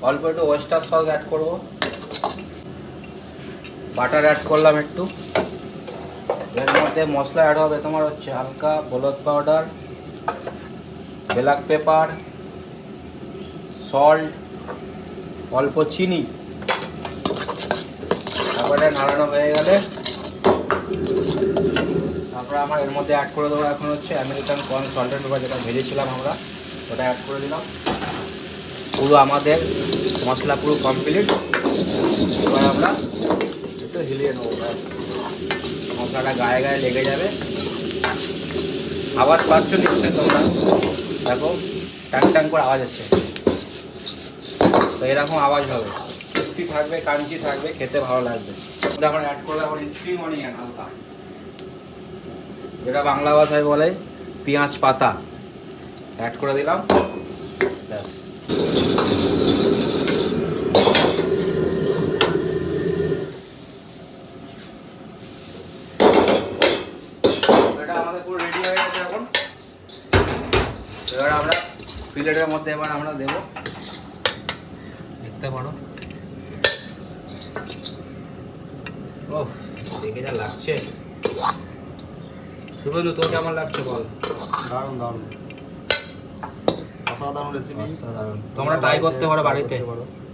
Speaker 1: অল্প একটু ওয়েস্টার সস অ্যাড করবো, বাটার অ্যাড করলাম একটু। এর মধ্যে মশলা অ্যাড হবে তোমার হচ্ছে হালকা হলুদ পাউডার, ব্ল্যাক পেপার, সল্ট, অল্প চিনি। তারপরে নাড়ানো হয়ে গেলে তারপরে আমার এর মধ্যে অ্যাড করে দেবো এখন হচ্ছে American corn salt and paper, যেটা ভেজেছিলাম আমরা, ওটা অ্যাড করে দিলাম। পুরো আমাদের মশলা পুরো কমপ্লিট। এবার আমরা একটু হিলিয়ে নেবো, মশলাটা গায়ে গায়ে লেগে যাবে। আওয়াজ পাচ্ছ নিশ্চয়ই তোমরা, দেখো টাং টাং করে আওয়াজ হচ্ছে। তো এরকম আওয়াজ হবে, ক্রিস্পি থাকবে, কাঞ্চি থাকবে, খেতে ভালো লাগবে। আমরা অ্যাড করলে এখন স্প্রিং অনিয়ন হালকা, যেটা বাংলা ভাষায় বলে পেঁয়াজ পাতা, অ্যাড করে দিলাম। ব্যাস, প্লেটের মধ্যে এবার আমরা দেবো, দেখতে পারো। ও দেখে যা লাগছে। শুভেন্দু, তোর কেমন লাগছে বল?
Speaker 2: দারুণ দারুণ, অসাধারণ রেসিপি।
Speaker 1: অসাধারণ। তোমরা ট্রাই করতে পারো বাড়িতে,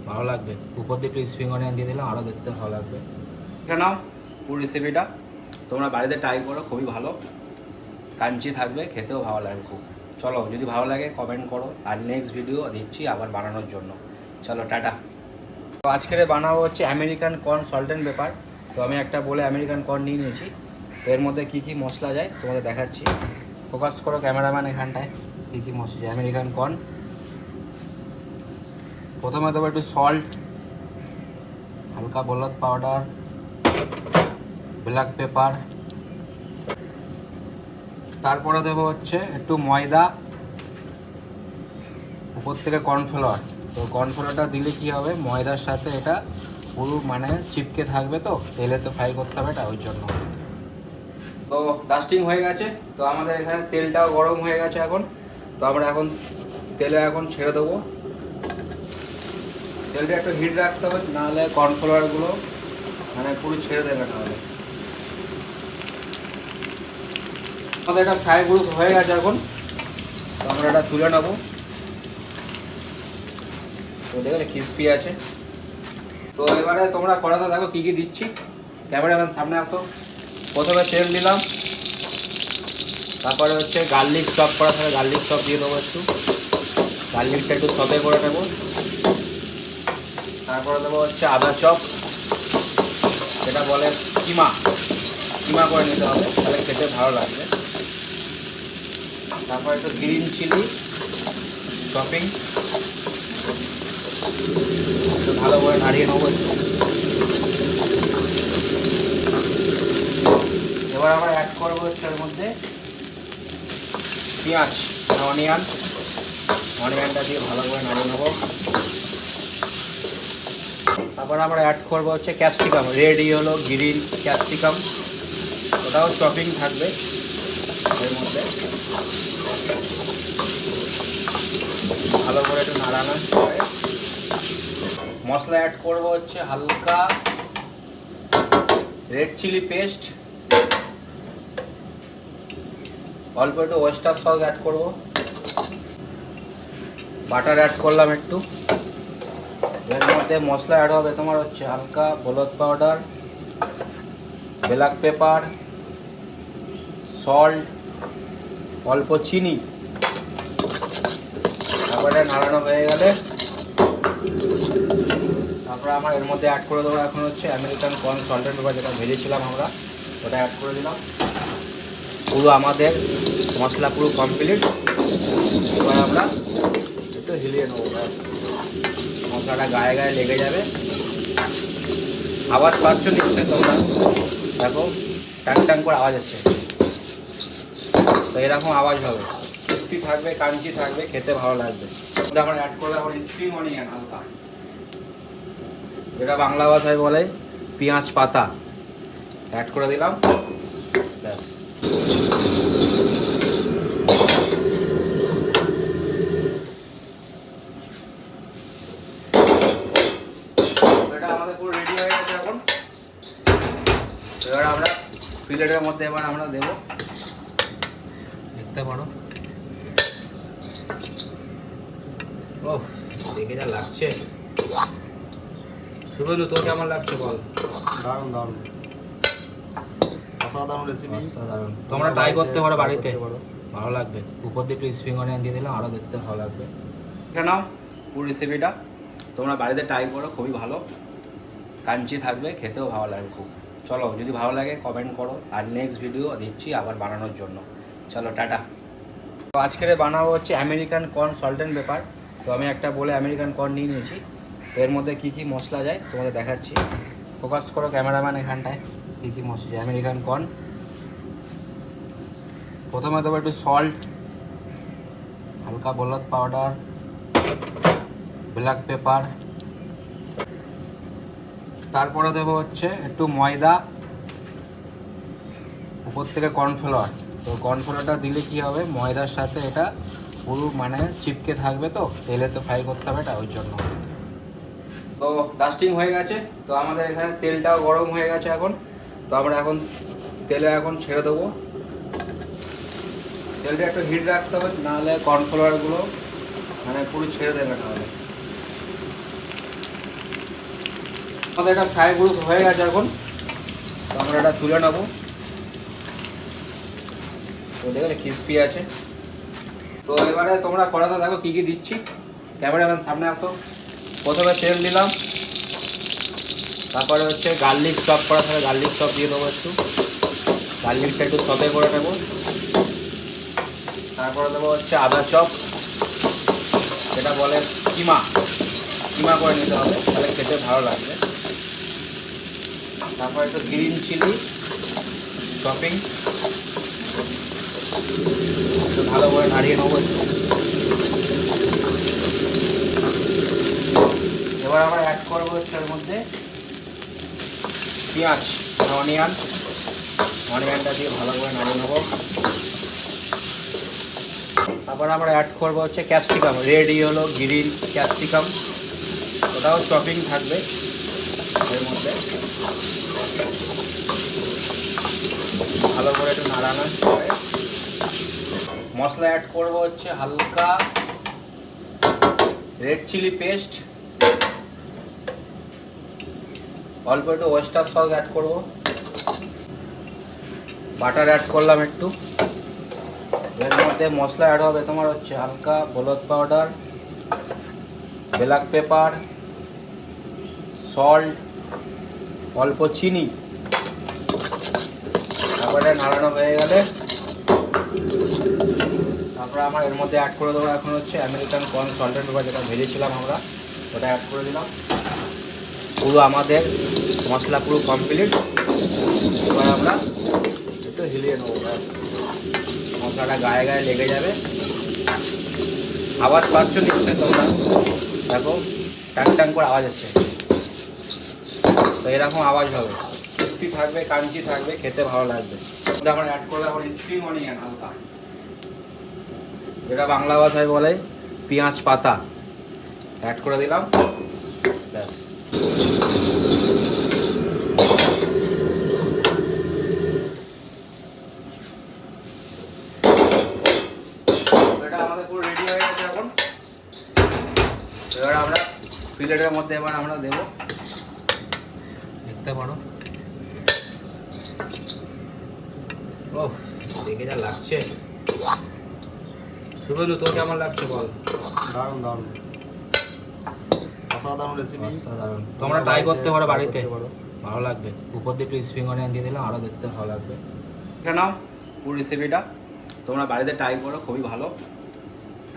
Speaker 1: ভালো লাগবে। উপর দিয়ে একটু স্প্রিং অনিয়ন দিয়ে দিলাম, আরও দেখতে ভালো লাগবে। এখানে নাও পুরো রেসিপিটা, তোমরা বাড়িতে ট্রাই করো, খুবই ভালো, কাঞ্চি থাকবে, খেতেও ভালো লাগবে খুব। চলো, যদি ভালো লাগে কমেন্ট করো, আর নেক্সট ভিডিও দিচ্ছি আবার বানানোর জন্য। চলো, টাটা। তো আজকের বানাবো হচ্ছে American corn salt and paper. তো আমি একটা বলে আমেরিকান কর্ন নিয়ে নিয়েছি। তো এর মধ্যে কী কী মশলা যায় তোমাদের দেখাচ্ছি। ফোকাস করো ক্যামেরাম্যান এখানটায়, কী কী মশলা যায়। আমেরিকান কর্ন, প্রথমে দেবো একটু সল্ট, হালকা হলুদ পাউডার, ব্ল্যাক পেপার, তারপরে দেবো হচ্ছে একটু ময়দা, উপর থেকে কর্নফ্লাওয়ার। তো কর্নফ্লাওয়ারটা দিলে কি হবে, ময়দার সাথে এটা পুরো মানে চিপকে থাকবে, তো তেলে তো ফ্রাই করতে হবে এটা, ওই জন্য। তো ডাস্টিং হয়ে গেছে, তো আমাদের এখানে তেলটাও গরম হয়ে গেছে এখন। তো আমরা এখন তেলে এখন ছেড়ে দেবো। তেলটা একটু হিট রাখতে হবে, নাহলে কর্নফ্লাওয়ারগুলো মানে পুরো ছেড়ে দেবে নাহলে। আমাদের এটা ফ্রাই গ্রুপ হয়ে গেছে এখন, তো আমরা এটা তুলে নেবো। তো দেখো ক্রিস্পি আছে। তো এবারে তোমরা কড়াতে দেখো কী কী দিচ্ছি। ক্যামেরাম্যান সামনে আসো। প্রথমে তেল দিলাম, তারপরে হচ্ছে গার্লিক চপ করা থাকে, গার্লিক চপ দিয়ে দেবো একটু। গার্লিকটা একটু সতে করে নেব। তারপরে দেবো হচ্ছে আদা চপ, যেটা বলে কিমা, কিমা করে নিতে হবে, তাহলে খেতে ভালো লাগবে। তারপর একটু গ্রিন চিলি চপিং, ভালো করে নাড়িয়ে নেবো একটু। এবার আমরা অ্যাড করবো হচ্ছে এর মধ্যে পেঁয়াজ, অনিয়নটা দিয়ে ভালো করে নাড়িয়ে নেবো। তারপর আমরা অ্যাড করবো হচ্ছে ক্যাপসিকাম, রেডি হলো গ্রিন ক্যাপসিকাম, ওটাও চপিং থাকবে এর মধ্যে। ভালো করে একটু নাড়ানো পরে মশলা অ্যাড করবো হচ্ছে হালকা রেড চিলি পেস্ট, অল্প একটু ওয়েস্টার সস অ্যাড করবো, বাটার অ্যাড করলাম একটু। এর মধ্যে মশলা অ্যাড হবে তোমার হচ্ছে হালকা হলুদ পাউডার, ব্ল্যাক পেপার, সল্ট, অল্প চিনি। তারপরে নাড়ানো হয়ে গেলে তারপরে আমরা এর মধ্যে অ্যাড করে দেবো এখন হচ্ছে American corn salt and paper, যেটা ভেজেছিলাম আমরা, ওটা অ্যাড করে দিলাম। পুরো আমাদের মশলা পুরো কমপ্লিট। এবার আমরা একটু হিলিয়ে নেবো, মশলাটা গায়ে গায়ে লেগে যাবে। আওয়াজ পাচ্ছ নিশ্চয়ই তোমরা, দেখো টাং টাং করে আওয়াজ হচ্ছে। তো এরকম আওয়াজ হবে, ক্রিস্পি থাকবে, কাঞ্চি থাকবে, খেতে ভালো লাগবে। আমরা অ্যাড করলে আবার স্প্রিং অনিয়ন হালকা, যেটা বাংলা ভাষায় বলে পেঁয়াজ পাতা, অ্যাড করে দিলাম। ব্যাস, এটা আমাদের পুরো রেডি হয়ে গেছে এখন। এবার আমরা প্লেটের মধ্যে এবার আমরা দেবো, দেখতে পারো। ও দেখে যা লাগছে। শুভেন্দু, তোর কেমন লাগছে বল?
Speaker 2: দারুণ দারুণ, অসাধারণ রেসিপি।
Speaker 1: অসাধারণ। তোমরা ট্রাই করতে পারো বাড়িতে, ভালো লাগবে। উপর দিয়ে একটু স্প্রিং অনিয়ন দিয়ে দিলাম, আরও দেখতে ভালো লাগবে। এখানে নাও পুরো রেসিপিটা, তোমরা বাড়িতে ট্রাই করো, খুবই ভালো, কাঞ্চি থাকবে, খেতেও ভালো লাগবে খুব। চলো, যদি ভালো লাগে কমেন্ট করো, আর নেক্সট ভিডিও দিচ্ছি আবার বানানোর জন্য। চলো, টাটা। তো আজকের বানাবো হচ্ছে American corn salt and paper. তো আমি একটা বলে আমেরিকান কর্ন নিয়ে নিয়েছি। তো এর মধ্যে কী কী মশলা যায় তোমাদের দেখাচ্ছি। ফোকাস করো ক্যামেরাম্যান এখানটায়, কী কী মশলা যায়। আমেরিকান কর্ন, প্রথমে দেবো একটু সল্ট, হালকা হলুদ পাউডার, ব্ল্যাক পেপার, তারপরে দেবো হচ্ছে একটু ময়দা, উপর থেকে কর্নফ্লাওয়ার। তো কর্নফ্লাওয়ারটা দিলে কি হবে, ময়দার সাথে এটা পুরো মানে চিপকে থাকবে, তো তেলে তো ফ্রাই করতে হবে এটা, ওই জন্য। তো ডাস্টিং হয়ে গেছে, তো আমাদের এখানে তেলটাও গরম হয়ে গেছে এখন। তো আমরা এখন তেলে এখন ছেড়ে দেবো। তেলটা একটু হিট রাখতে হবে, নাহলে কর্নফ্লাওয়ারগুলো মানে পুরো ছেড়ে দেবে নাহলে। আমাদের এটা ফ্রাই গ্রুপ হয়ে গেছে এখন, তো আমরা এটা তুলে নেবো। তো দেখবে ক্রিস্পি আছে। তো এবারে তোমরা কড়াতে দেখো কী কী দিচ্ছি। ক্যামেরাম্যান সামনে আসো। প্রথমে তেল দিলাম, তারপরে হচ্ছে গার্লিক চপ করা থাকে, গার্লিক চপ দিয়ে দেবো একটু। গার্লিকটা একটু সতে করে নেব। তারপরে দেবো হচ্ছে আদা চপ, যেটা বলে কিমা, কিমা করে নিতে হবে, তাহলে খেতে ভালো লাগবে। তারপর একটু গ্রিন চিলি চপিং, একটু ভালো করে নাড়িয়ে নেবো একটু। এবার আমরা অ্যাড করবো হচ্ছে এর মধ্যে পেঁয়াজ, অনিয়নটা দিয়ে ভালো করে নাড়িয়ে নেবো। তারপর আমরা অ্যাড করবো হচ্ছে ক্যাপসিকাম, রেডি হলো গ্রিন ক্যাপসিকাম, ওটাও চপিং থাকবে এর মধ্যে। ভালো করে একটু নাড়ানো করে মশলা অ্যাড করবো হচ্ছে হালকা রেড চিলি পেস্ট, অল্প একটু ওয়েস্টার সস অ্যাড করবো, বাটার অ্যাড করলাম একটু। এর মধ্যে মশলা অ্যাড হবে তোমার হচ্ছে হালকা হলুদ পাউডার, ব্ল্যাক পেপার, সল্ট, অল্প চিনি। তারপরে নাড়ানো হয়ে গেলে তারপরে আমরা এর মধ্যে অ্যাড করে দেবো এখন হচ্ছে আমেরিকান কর্ন সল্টেড পেপার, যেটা ভেজেছিলাম আমরা, ওটা অ্যাড করে দিলাম। পুরো আমাদের মশলা পুরো কমপ্লিট। এবার আমরা একটু হিলিয়ে নেবো, মশলাটা গায়ে গায়ে লেগে যাবে। আওয়াজ পাচ্ছ নিশ্চয়ই তোমরা, দেখো টাং টাং করে আওয়াজ হচ্ছে। তো এরকম আওয়াজ হবে, ক্রিস্পি থাকবে, কাঞ্চি থাকবে, খেতে ভালো লাগবে। আমরা অ্যাড করলে আবার স্প্রিং অনিয়ন হালকা, যেটা বাংলা ভাষায় বলে পেঁয়াজ পাতা, অ্যাড করে দিলাম। ব্যাস, এটা আমাদের পুরো রেডি হয়ে গেছে এখন। এবার আমরা প্লেটের মধ্যে এবার আমরা দেবো, দেখতে পারো। ও দেখে যা লাগছে। শুভেন্দু, তোর কেমন লাগছে বল?
Speaker 2: দারুণ দারুণ, অসাধারণ রেসিপি,
Speaker 1: অসাধারণ। তোমরা ট্রাই করতে পারো বাড়িতে, ভালো লাগবে। উপর দিয়ে একটু স্প্রিং অনিয়ন দিয়ে দিলাম, আরও দেখতে ভালো লাগবে। এটা নাও পুরো রেসিপিটা, তোমরা বাড়িতে ট্রাই করো, খুবই ভালো,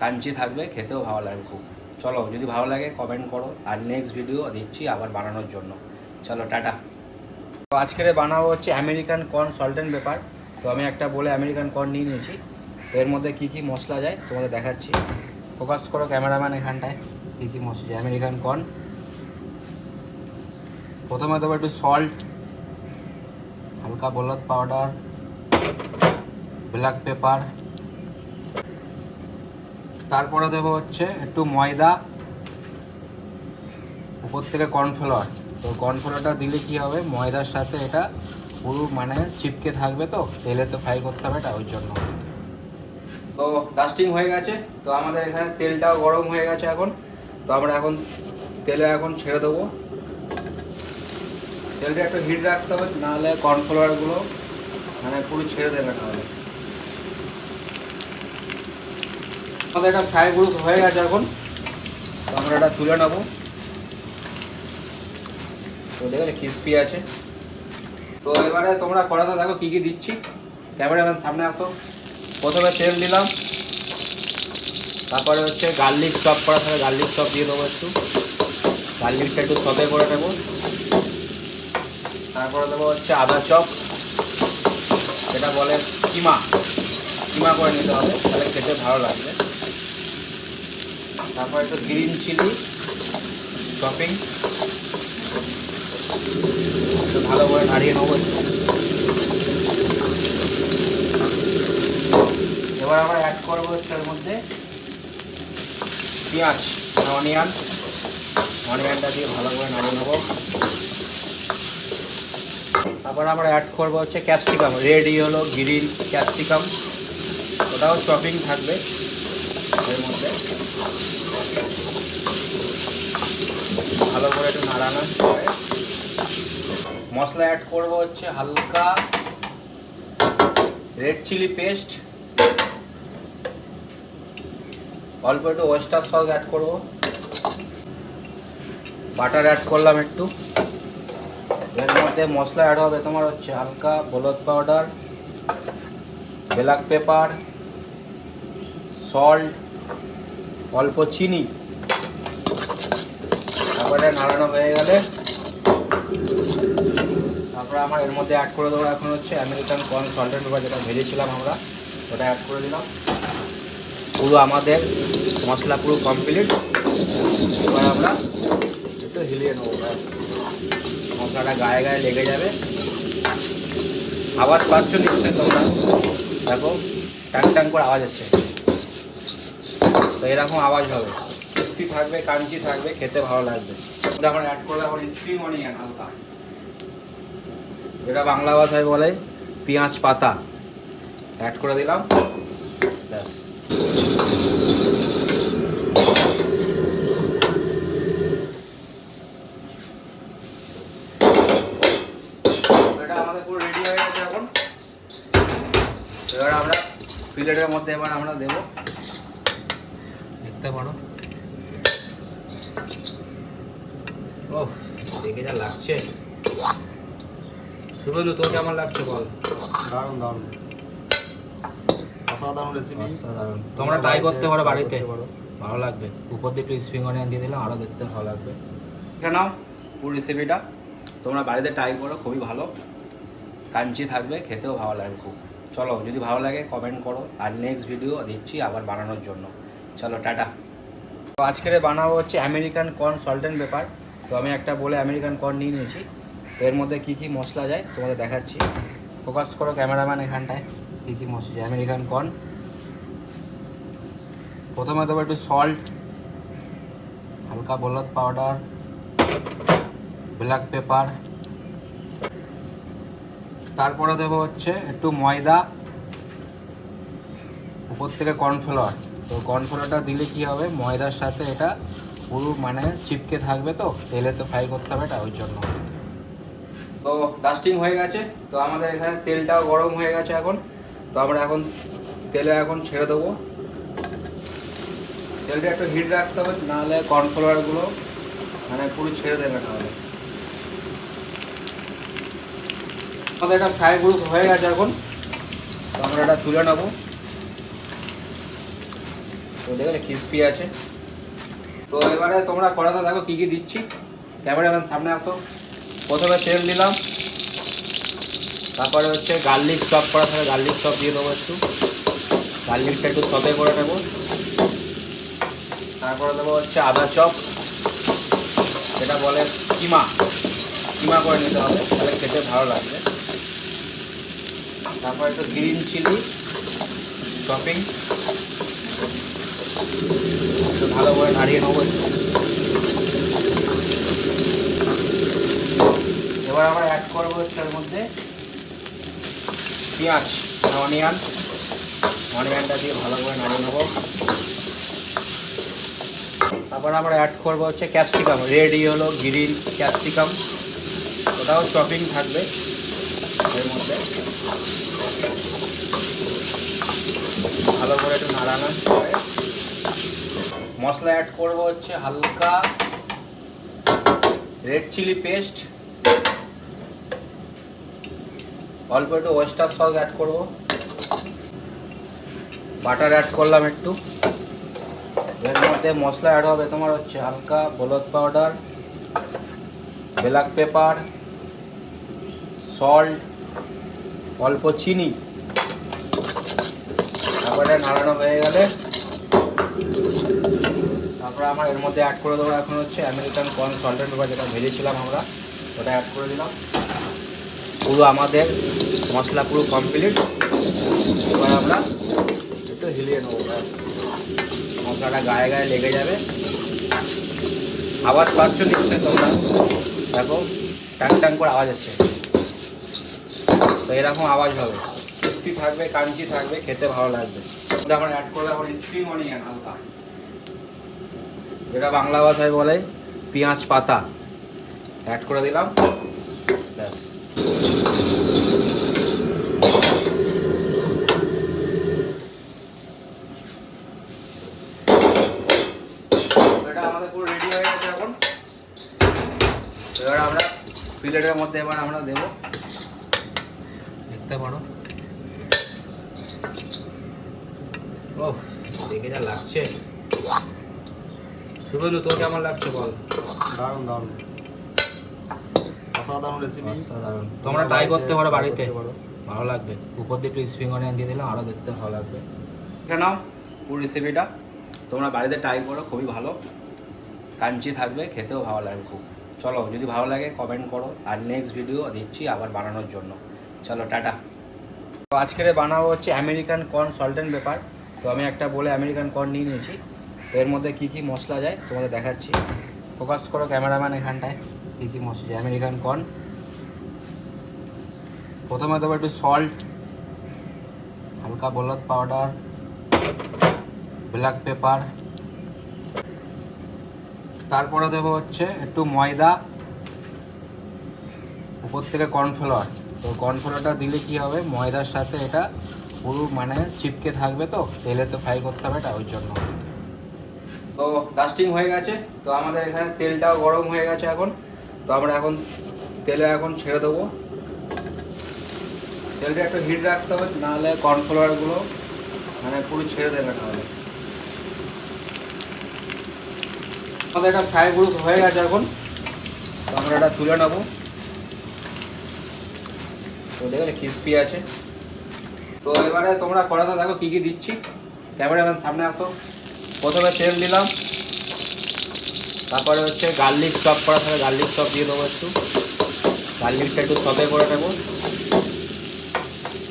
Speaker 1: কাঞ্চি থাকবে, খেতেও ভালো লাগবে খুব। চলো, যদি ভালো লাগে কমেন্ট করো, আর নেক্সট ভিডিও দিচ্ছি আবার বানানোর জন্য। চলো টাটা। তো আজকের বানাবো হচ্ছে American corn salt and paper. তো আমি একটা বলে আমেরিকান কর্ন নিয়ে নিয়েছি। এর মধ্যে কী কী মশলা যায় তোমাদের দেখাচ্ছি। ফোকাস করো ক্যামেরাম্যান এখানটায়, কী কী মশলা যায়। আমেরিকান কর্ন, প্রথমে দেবো একটু সল্ট, হালকা হলুদ পাউডার, ব্ল্যাক পেপার, তারপরে দেবো হচ্ছে একটু ময়দা, উপর থেকে কর্নফ্লাওয়ার। তো কর্নফ্লাওয়ারটা দিলে কি হবে, ময়দার সাথে এটা পুরো মানে চিপকে থাকবে, তো তেলে তো ফ্রাই করতে হবে এটা, ওই জন্য। তো ডাস্টিং হয়ে গেছে, তো আমাদের এখানে তেলটাও গরম হয়ে গেছে এখন। তো আমরা এখন তেলে এখন ছেড়ে দেবো। তেলটা একটু হিট রাখতে হবে, নাহলে কর্নফ্লাওয়ারগুলো মানে পুরো ছেড়ে দেবে নাহলে। আমাদের এটা ফ্রাই গ্রুপ হয়ে গেছে এখন, তো আমরা এটা তুলে নেবো। তো দেখলে ক্রিস্পি আছে। তো এবারে তোমরা কড়াতে দেখো কী কী দিচ্ছি। ক্যামেরাম্যান সামনে আসো। প্রথমে তেল দিলাম, তারপরে হচ্ছে গার্লিক চপ করা থাকে, গার্লিক চপ দিয়ে দেবো একটু। গার্লিকটা একটু সতে করে নেবো। তারপরে দেবো হচ্ছে আদা চপ, যেটা বলে কিমা, কিমা করে নিতে হবে, তাহলে খেতে ভালো লাগবে। তারপর একটু গ্রিন চিলি চপিং, একটু ভালো করে নাড়িয়ে নেবো একটু। এবার আমরা অ্যাড করবো হচ্ছে এর মধ্যে পেঁয়াজ অনিয়নটা দিয়ে ভালো করে নামিয়ে নেবো। তারপর আমরা অ্যাড করবো হচ্ছে capsicum, red yellow green capsicum, ওটাও চপিং থাকবে এর মধ্যে। ভালো করে একটু নাড়ানো করে মশলা অ্যাড করবো হচ্ছে হালকা রেড চিলি পেস্ট, অল্প একটু ওয়েস্টার সস অ্যাড করবো, বাটার অ্যাড করলাম একটু। এর মধ্যে মশলা অ্যাড হবে তোমার হচ্ছে হালকা হলুদ পাউডার, ব্ল্যাক পেপার, সল্ট, অল্প চিনি। তারপরে নাড়ানো হয়ে গেলে তারপরে আমার এর মধ্যে অ্যাড করে দেবো এখন হচ্ছে আমেরিকান কর্ন সল্টেড পেপার, যেটা ভেজেছিলাম আমরা, ওটা অ্যাড করে দিলাম। পুরো আমাদের মশলা পুরো কমপ্লিট। এবার আমরা একটু হিলিয়ে নেবো, মশলাটা গায়ে গায়ে লেগে যাবে। আওয়াজ পাচ্ছ নিশ্চয়ই তোমরা, দেখো টাং টাং করে আওয়াজ হচ্ছে, তো এরকম আওয়াজ হবে, ক্রিস্পি থাকবে, কাঞ্চি থাকবে, খেতে ভালো লাগবে। আমরা অ্যাড করলাম স্প্রিং অনিয়ন হালকা, যেটা বাংলা ভাষায় বলে পেঁয়াজ পাতা, অ্যাড করে দিলাম। ব্যাস, এটা আমাদের পুরো রেডি হয়ে গেছে এখন। এবার আমরা প্লেটের মধ্যে এবার আমরা দেবো, দেখতে পারো। ও দেখে যা লাগছে। শুভেন্দু, তোর কেমন লাগছে বল?
Speaker 2: দারুণ দারুণ, অসাধারণ রেসিপি,
Speaker 1: অসাধারণ। তোমরা ট্রাই করতে পারো বাড়িতে, ভালো লাগবে। উপর দিয়ে একটু স্প্রিং অনিয়ন দিয়ে দিলাম, আরও দেখতে ভালো লাগবে। এখানে পুরো রেসিপিটা তোমরা বাড়িতে ট্রাই করো, খুবই ভালো, কাঞ্চি থাকবে, খেতেও ভালো লাগবে খুব। চলো, যদি ভালো লাগে কমেন্ট করো, আর নেক্সট ভিডিও দিচ্ছি আবার বানানোর জন্য। চলো, টাটা। তো আজকের বানাবো হচ্ছে American corn salt and paper. তো আমি একটা বলে আমেরিকান কর্ন নিয়ে নিয়েছি, তো এর মধ্যে কী কী মশলা যায় তোমাদের দেখাচ্ছি। ফোকাস করো ক্যামেরাম্যান এখানটায়, কী কী মশলা আমেরিকান কর্ন। প্রথমে দেবো একটু সল্ট, হালকা হলুদ পাউডার, ব্ল্যাক পেপার, তারপরে দেবো হচ্ছে একটু ময়দা, উপর থেকে কর্নফ্লাওয়ার। তো কর্নফ্লাওয়ারটা দিলে কি হবে, ময়দার সাথে এটা পুরো মানে চিপকে থাকবে, তো তেলে তো ফ্রাই করতে হবে এটা, ওই জন্য। তো ডাস্টিং হয়ে গেছে, তো আমাদের এখানে তেলটাও গরম হয়ে গেছে এখন। তো আমরা এখন তেলে এখন ছেড়ে দেবো। তেলটা একটু হিট রাখতে হবে, নাহলে কর্নফ্লাওয়ারগুলো মানে পুরো ছেড়ে দেবে নাহলে। আমাদের এটা ফ্রাই গ্রুপ হয়ে গেছে এখন, তো আমরা এটা তুলে নেবো। তো দেখো ক্রিস্পি আছে। তো এবারে তোমরা কড়াতে দেখো কী কী দিচ্ছি। ক্যামেরাম্যান সামনে আসো। প্রথমে তেল দিলাম, তারপরে হচ্ছে গার্লিক চপ করা থাকে, গার্লিক চপ দিয়ে দেবো একটু, গার্লিকটা একটু সতে করে নেব। তারপরে দেবো হচ্ছে আদা চপ, যেটা বলে কিমা, কিমা করে নিতে হবে, তাহলে খেতে ভালো লাগবে। তারপর একটু গ্রিন চিলি চপিং, একটু ভালো করে নাড়িয়ে নেবো। এবার আমরা অ্যাড করবো হচ্ছে এর মধ্যে পেঁয়াজ অনিয়নটা দিয়ে ভালো করে নাড়িয়ে নেবো। তারপর আমরা অ্যাড করবো হচ্ছে capsicum, red yellow green capsicum, ওটাও চপিং থাকবে এর মধ্যে। ভালো করে একটু নাড়ানো করে মশলা অ্যাড করবো হচ্ছে হালকা রেড চিলি পেস্ট, অল্প একটু ওয়েস্টার সস অ্যাড করবো, বাটার অ্যাড করলাম একটু। এর মধ্যে মশলা অ্যাড হবে তোমার হচ্ছে হালকা হলুদ পাউডার, ব্ল্যাক পেপার, সল্ট, অল্প চিনি। তারপরে নাড়ানো হয়ে গেলে তারপরে আমরা এর মধ্যে অ্যাড করে দেবো এখন হচ্ছে American corn salt and paper, যেটা ভেজেছিলাম আমরা, ওটা অ্যাড করে দিলাম। পুরো আমাদের মশলা পুরো কমপ্লিট। এবার আমরা একটু হিলিয়ে নেবো, মশলাটা গায়ে গায়ে লেগে যাবে। আওয়াজ পাচ্ছ নিশ্চয়ই তোমরা, দেখো টাং টাং করে আওয়াজ হচ্ছে। তো এরকম আওয়াজ হবে, ক্রিস্পি থাকবে, কাঞ্চি থাকবে, খেতে ভালো লাগবে। আমরা অ্যাড করলে এখন স্প্রিং অনিয়ন হালকা, যেটা বাংলা ভাষায় বলে পেঁয়াজ পাতা, অ্যাড করে দিলাম। ব্যাস, এটা আমাদের পুরো রেডি হয়ে গেছে এখন। এবার আমরা প্লেটের মধ্যে এবার আমরা দেবো, দেখতে পারো। ও দেখে যা লাগছে। শুভেন্দু, তোর কেমন লাগছে বল?
Speaker 2: দারুণ দারুণ, অসাধারণ রেসিপি,
Speaker 1: অসাধারণ। তোমরা ট্রাই করতে পারো বাড়িতে, ভালো লাগবে। উপর দিয়ে একটু স্প্রিং অনিয়ন দিয়ে দিলাম, আরও দেখতে ভালো লাগবে। দেখে নাও পুরো রেসিপিটা, তোমরা বাড়িতে ট্রাই করো, খুবই ভালো, কাঞ্চি থাকবে, খেতেও ভালো লাগবে খুব। চলো, যদি ভালো লাগে কমেন্ট করো, আর নেক্সট ভিডিও দিচ্ছি আবার বানানোর জন্য। চলো টাটা। তো আজকের বানাবো হচ্ছে American corn salt and paper. তো আমি একটা বলে আমেরিকান কর্ন নিয়ে নিয়েছি। তো এর মধ্যে কী কী মশলা যায় তোমাদের দেখাচ্ছি। ফোকাস করো ক্যামেরাম্যান এখানটায়, কী কী মশলা যায় আমেরিকান কর্ন। প্রথমে দেবো একটু সল্ট, হালকা হলুদ পাউডার, ব্ল্যাক পেপার, তারপরে দেবো হচ্ছে একটু ময়দা, উপর থেকে কর্নফ্লাওয়ার। তো কর্নফ্লাওয়ারটা দিলে কি হবে, ময়দার সাথে এটা পুরো মানে চিপকে থাকবে, তো তেলে তো ফ্রাই করতে হবে এটা, ওই জন্য। তো ডাস্টিং হয়ে গেছে, তো আমাদের এখানে তেলটাও গরম হয়ে গেছে এখন। তো আমরা এখন তেলে এখন ছেড়ে দেবো। তেলটা একটু হিট রাখতে হবে, নাহলে কর্নফ্লাওয়ারগুলো মানে পুরো ছেড়ে দেবে নাহলে। আমাদের এটা ফ্রাই গ্রুপ হয়ে গেছে এখন, তো আমরা এটা তুলে নেবো। তো দেখো ক্রিস্পি আছে। তো এবারে তোমরা কড়াতে দেখো কী কী দিচ্ছি, ক্যামেরাম্যান সামনে আসো। প্রথমে তেল দিলাম, তারপরে হচ্ছে গার্লিক চপ করা থাকে, গার্লিক চপ দিয়ে দেবো একটু, গার্লিকটা একটু চপে করে নেবো।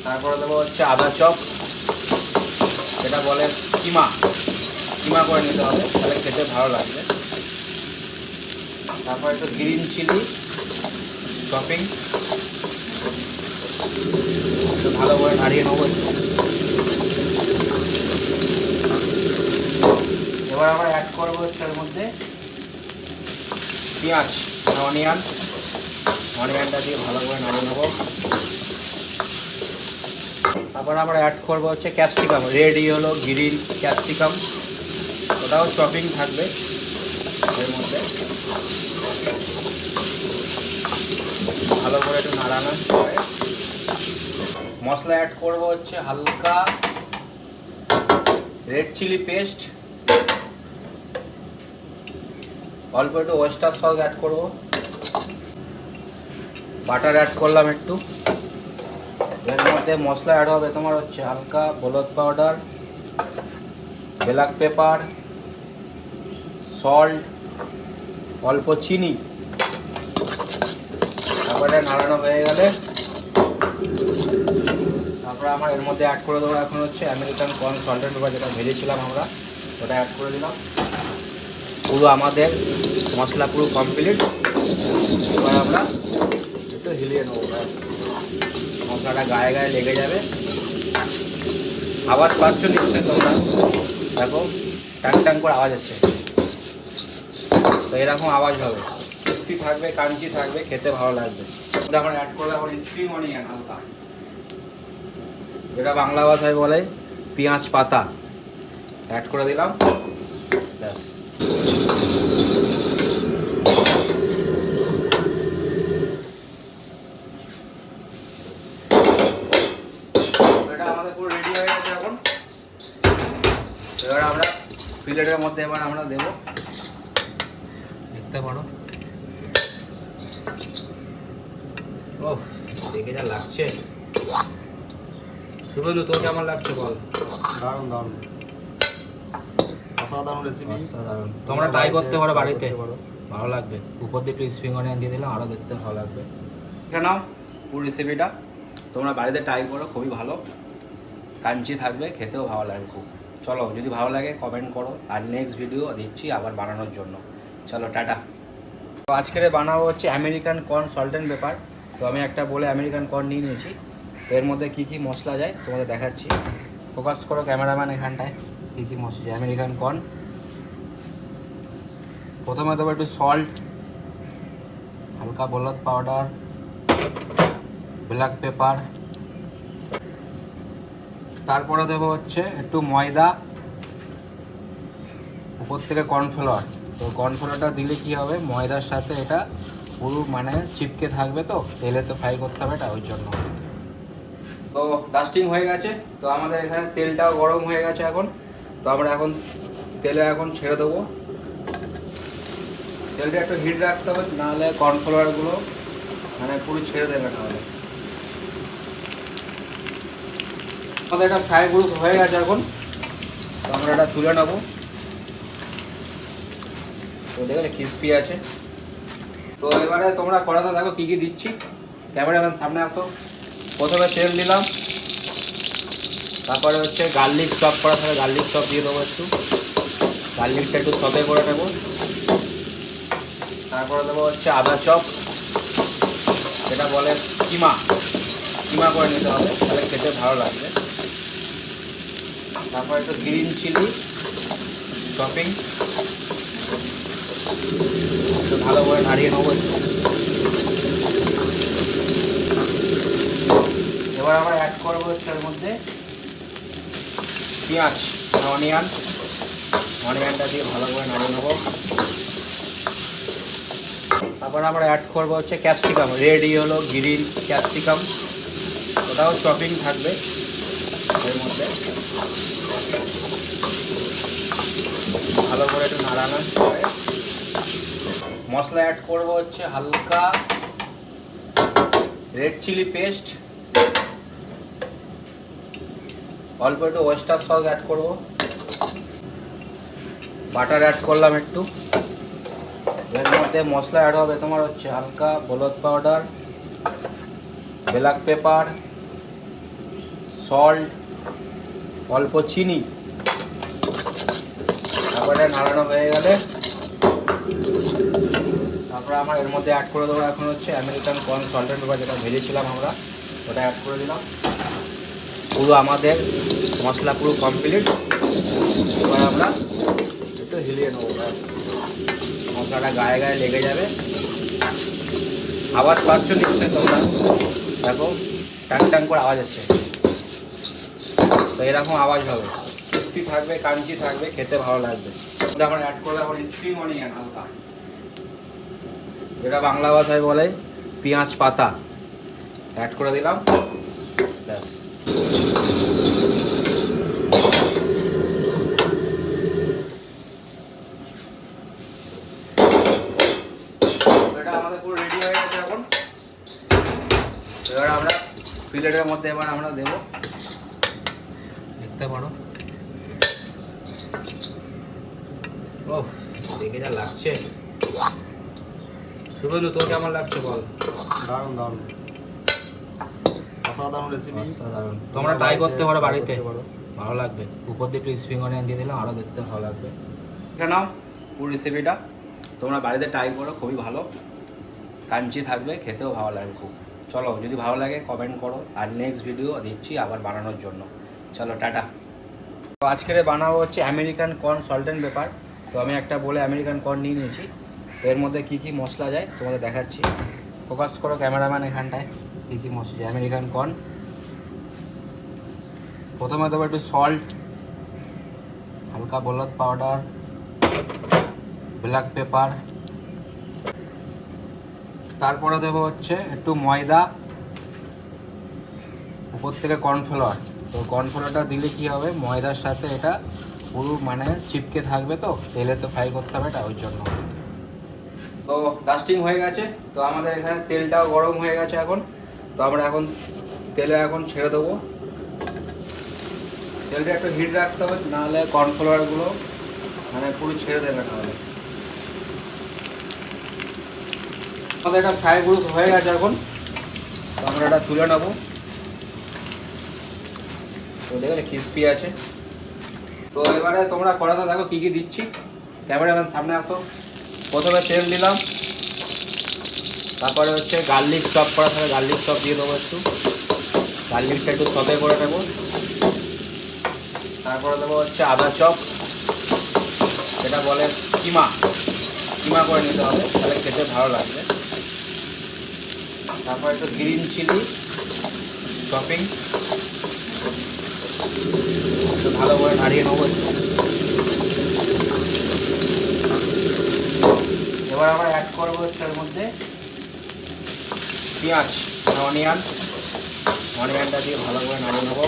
Speaker 1: তারপরে দেবো হচ্ছে আদা চপ, এটা বলে কিমা, কিমা করে নিতে হবে, তাহলে খেতে ভালো লাগবে। তারপর একটু গ্রিন চিলি চপিং, একটু ভালো করে নাড়িয়ে নেবো একটু। এবার আমরা অ্যাড করবো হচ্ছে এর মধ্যে পেঁয়াজ, অনিয়নটা দিয়ে ভালো করে নাড়িয়ে নেবো। তারপর আমরা অ্যাড করবো হচ্ছে capsicum, red yellow green capsicum, ওটাও চপিং থাকবে এর মধ্যে। ভালো করে একটু নাড়ানোর পরে মশলা অ্যাড করবো হচ্ছে হালকা রেড চিলি পেস্ট, অল্প একটু ওয়েস্টার সস অ্যাড করবো, বাটার অ্যাড করলাম একটু। এর মধ্যে মশলা অ্যাড হবে তোমার হচ্ছে হালকা হলুদ পাউডার, ব্ল্যাক পেপার, সল্ট, অল্প চিনি। তারপরে নাড়ানো হয়ে গেলে তারপরে আমরা এর মধ্যে অ্যাড করে দেবো এখন হচ্ছে American corn salt and paper, যেটা ভেজেছিলাম আমরা, ওটা অ্যাড করে দিলাম। পুরো আমাদের মশলা পুরো কমপ্লিট। এবার আমরা একটু হিলিয়ে নেবো, মশলাটা গায়ে গায়ে লেগে যাবে। আওয়াজ পাচ্ছ নিশ্চয়ই তোমরা, দেখো টাং টাং করে আওয়াজ হচ্ছে। তো এরকম আওয়াজ হবে, ক্রিস্পি থাকবে, কাঞ্চি থাকবে, খেতে ভালো লাগবে। আমরা অ্যাড করলে এখন স্প্রিং অনিয়ন হালকা, যেটা বাংলা ভাষায় বলে পেঁয়াজ পাতা, অ্যাড করে দিলাম। ব্যাস, এটা আমাদের পুরো রেডি হয়ে গেছে এখন। এবার আমরা প্লেটের মধ্যে এবার আমরা দেবো, দেখতে পারো। ও দেখে যা লাগছে। শুভেন্দু, তোর কেমন লাগছে বল?
Speaker 2: দারুণ দারুণ, অসাধারণ রেসিপি,
Speaker 1: অসাধারণ। তোমরা ট্রাই করতে পারো বাড়িতে, ভালো লাগবে। উপর দিয়ে একটু স্প্রিং অনিয়ন দিয়ে দিলাম, আরও দেখতে ভালো লাগবে। দেখে নাও পুরো রেসিপিটা, তোমরা বাড়িতে ট্রাই করো, খুবই ভালো, কাঞ্চি থাকবে, খেতেও ভালো লাগবে খুব। চলো যদি ভালো লাগে কমেন্ট করো, আর নেক্সট ভিডিও দিচ্ছি আবার বানানোর জন্য। চলো টাটা। তো আজকের বানাবো হচ্ছে American corn salt and paper. তো আমি একটা বলে আমেরিকান কর্ন নিয়ে নিয়েছি। তো এর মধ্যে কী কী মশলা যায় তোমাদের দেখাচ্ছি। ফোকাস করো ক্যামেরাম্যান এখানটায়। কী কী মশলা আমেরিকান কর্ন, প্রথমে দেবো একটু সল্ট, হালকা হলুদ পাউডার, ব্ল্যাক পেপার, তারপরে দেবো হচ্ছে একটু ময়দা, উপর থেকে কর্নফ্লাওয়ার। তো কর্নফ্লাওয়ারটা দিলে কি হবে, ময়দার সাথে এটা পুরো মানে চিপকে থাকবে, তো তেলে তো ফ্রাই করতে হবে এটা, ওই জন্য। তো ডাস্টিং হয়ে গেছে। তো আমাদের এখানে তেলটাও গরম হয়ে গেছে এখন। তো আমরা এখন তেলে এখন ছেড়ে দেবো। তেলটা একটু হিট রাখতে হবে, নাহলে কর্নফ্লাওয়ারগুলো মানে পুরো ছেড়ে দেবে নাহলে। আমাদের এটা ফ্রাই গ্রুপ হয়ে গেছে এখন। তো আমরা এটা তুলে নেবো। তো দেখো ক্রিস্পি আছে। তো এবারে তোমরা কড়াতে দেখো কী কী দিচ্ছি। ক্যামেরাম্যান সামনে আসো। প্রথমে তেল দিলাম, তারপরে হচ্ছে গার্লিক চপ করা থাকে, গার্লিক চপ দিয়ে দেবো একটু। গার্লিকটা একটু সতে করে নেব। তারপরে দেবো হচ্ছে আদা চপ, যেটা বলে কিমা, কিমা করে নিতে হবে, তাহলে খেতে ভালো লাগবে। তারপর একটু গ্রিন চিলি চপিং, একটু ভালো করে নাড়িয়ে নেবো একটু। এবার আমরা অ্যাড করবো হচ্ছে এর মধ্যে পেঁয়াজ, অনিয়নটা দিয়ে ভালো করে নাড়িয়ে নেবো। তারপর আমরা অ্যাড করবো হচ্ছে ক্যাপসিকাম, রেডি হলো গ্রিন ক্যাপসিকাম, ওটাও চপিং থাকবে এর মধ্যে। ভালো করে একটু নাড়ানোর পরে মশলা অ্যাড করবো হচ্ছে হালকা রেড চিলি পেস্ট, অল্প একটু ওয়েস্টার সস অ্যাড করবো, বাটার অ্যাড করলাম একটু। এর মধ্যে মশলা অ্যাড হবে তোমার হচ্ছে হালকা হলুদ পাউডার, ব্ল্যাক পেপার, সল্ট, অল্প চিনি। তারপরে নাড়ানো হয়ে গেলে তারপরে আমরা এর মধ্যে অ্যাড করে দেবো এখন হচ্ছে American corn salt and paper, যেটা ভেজেছিলাম আমরা, ওটা অ্যাড করে দিলাম। পুরো আমাদের মশলা পুরো কমপ্লিট। এবার আমরা একটু হিলিয়ে নেবো, মশলাটা গায়ে গায়ে লেগে যাবে। আওয়াজ পাচ্ছ নিশ্চয়ই তোমরা, দেখো টাং টাং করে আওয়াজ হচ্ছে। তো এরকম আওয়াজ হবে, ক্রিস্পি থাকবে, কাঞ্চি থাকবে, খেতে ভালো লাগবে। আমরা অ্যাড করলে এখন স্প্রিং অনিয়ন হালকা, যেটা বাংলা ভাষায় বলে পেঁয়াজ পাতা, অ্যাড করে দিলাম। ব্যাস, এটা আমাদের পুরো রেডি হয়ে গেছে এখন। এবার আমরা প্লেটের মধ্যে এবার আমরা দেবো, দেখতে পারো। ও দেখে যা লাগছে। শুভেন্দু, তোর কেমন লাগছে বল?
Speaker 2: দারুণ দারুণ, অসাধারণ রেসিপি,
Speaker 1: অসাধারণ। তোমরা ট্রাই করতে পারো বাড়িতে, ভালো লাগবে। উপর দিয়ে একটু স্প্রিং অনিয়ন দিয়ে দিলাম, আরও দেখতে ভালো লাগবে। এটা নাও পুরো রেসিপিটা, তোমরা বাড়িতে ট্রাই করো, খুবই ভালো, কাঞ্চি থাকবে, খেতেও ভালো লাগবে খুব। চলো যদি ভালো লাগে কমেন্ট করো, আর নেক্সট ভিডিও দিচ্ছি আবার বানানোর জন্য। চলো টাটা। তো আজকের বানাবো হচ্ছে American corn salt and paper. তো আমি একটা বলে আমেরিকান কর্ন নিয়ে নিয়েছি। তো এর মধ্যে কী কী মশলা যায় তোমাদের দেখাচ্ছি। ফোকাস করো ক্যামেরাম্যান এখানটায়। কী কী মশলা যায় আমেরিকান কর্ন, প্রথমে দেবো একটু সল্ট, হালকা হলুদ পাউডার, ব্ল্যাক পেপার, তারপরে দেবো হচ্ছে একটু ময়দা, উপর থেকে কর্নফ্লাওয়ার। তো কর্নফ্লাওয়ারটা দিলে কি হবে, ময়দার সাথে এটা পুরো মানে চিপকে থাকবে, তো তেলে তো ফ্রাই করতে হবে এটা, ওই জন্য। তো ডাস্টিং হয়ে গেছে। তো আমাদের এখানে তেলটাও গরম হয়ে গেছে এখন। তো আমরা এখন তেলে এখন ছেড়ে দেবো। তেলটা একটু হিট রাখতে হবে, নাহলে কর্নফ্লাওয়ারগুলো মানে পুরো ছেড়ে দেবে নাহলে। আমাদের এটা ফ্রাই গ্রুপ হয়ে গেছে এখন। তো আমরা এটা তুলে নেবো। তো দেখলে ক্রিস্পি আছে। তো এবারে তোমরা কড়াতে দেখো কি কি দিচ্ছি। ক্যামেরাম্যান সামনে আসো। প্রথমে তেল দিলাম, তারপরে হচ্ছে গার্লিক চপ করা থাকে, গার্লিক চপ দিয়ে দেবো একটু। গার্লিকটা একটু সতে করে নেবো। তারপরে দেবো হচ্ছে আদা চপ, যেটা বলে কিমা, কিমা করে নিতে হবে, তাহলে খেতে ভালো লাগবে। তারপর একটু গ্রিন চিলি চপিং, একটু ভালো করে নাড়িয়ে নেবো একটু। এবার আবার অ্যাড করবো হচ্ছে এর মধ্যে পেঁয়াজ, অনিয়নটা দিয়ে ভালো করে নাড়িয়ে নেবো।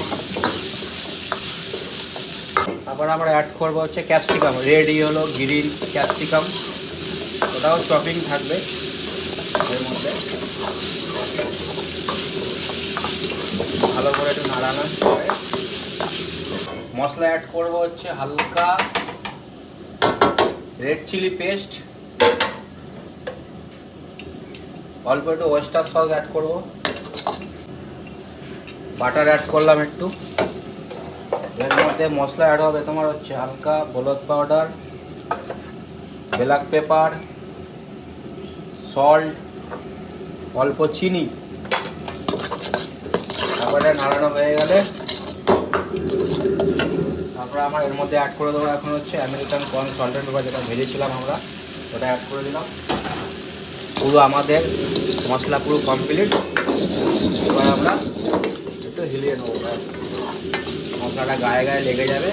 Speaker 1: তারপর আমরা অ্যাড করবো হচ্ছে capsicum, red yellow green capsicum, ওটাও চপিং থাকবে এর মধ্যে। ভালো করে একটু নাড়ানোর পরে মশলা অ্যাড করবো হচ্ছে হালকা রেড চিলি পেস্ট, অল্প একটু ওয়েস্টার সস অ্যাড করবো, বাটার অ্যাড করলাম একটু। এর মধ্যে মশলা অ্যাড হবে তোমার হচ্ছে হালকা হলুদ পাউডার, ব্ল্যাক পেপার, সল্ট, অল্প চিনি। তারপরে নাড়ানো হয়ে গেলে তারপরে আমার এর মধ্যে অ্যাড করে দেবো এখন হচ্ছে আমেরিকান কর্ন সল্টেড পেপার, যেটা ভেজেছিলাম আমরা, ওটা অ্যাড করে দিলাম। পুরো আমাদের মশলা পুরো কমপ্লিট। এবার আমরা একটু হিলিয়ে নেবো, মশলাটা গায়ে গায়ে লেগে যাবে।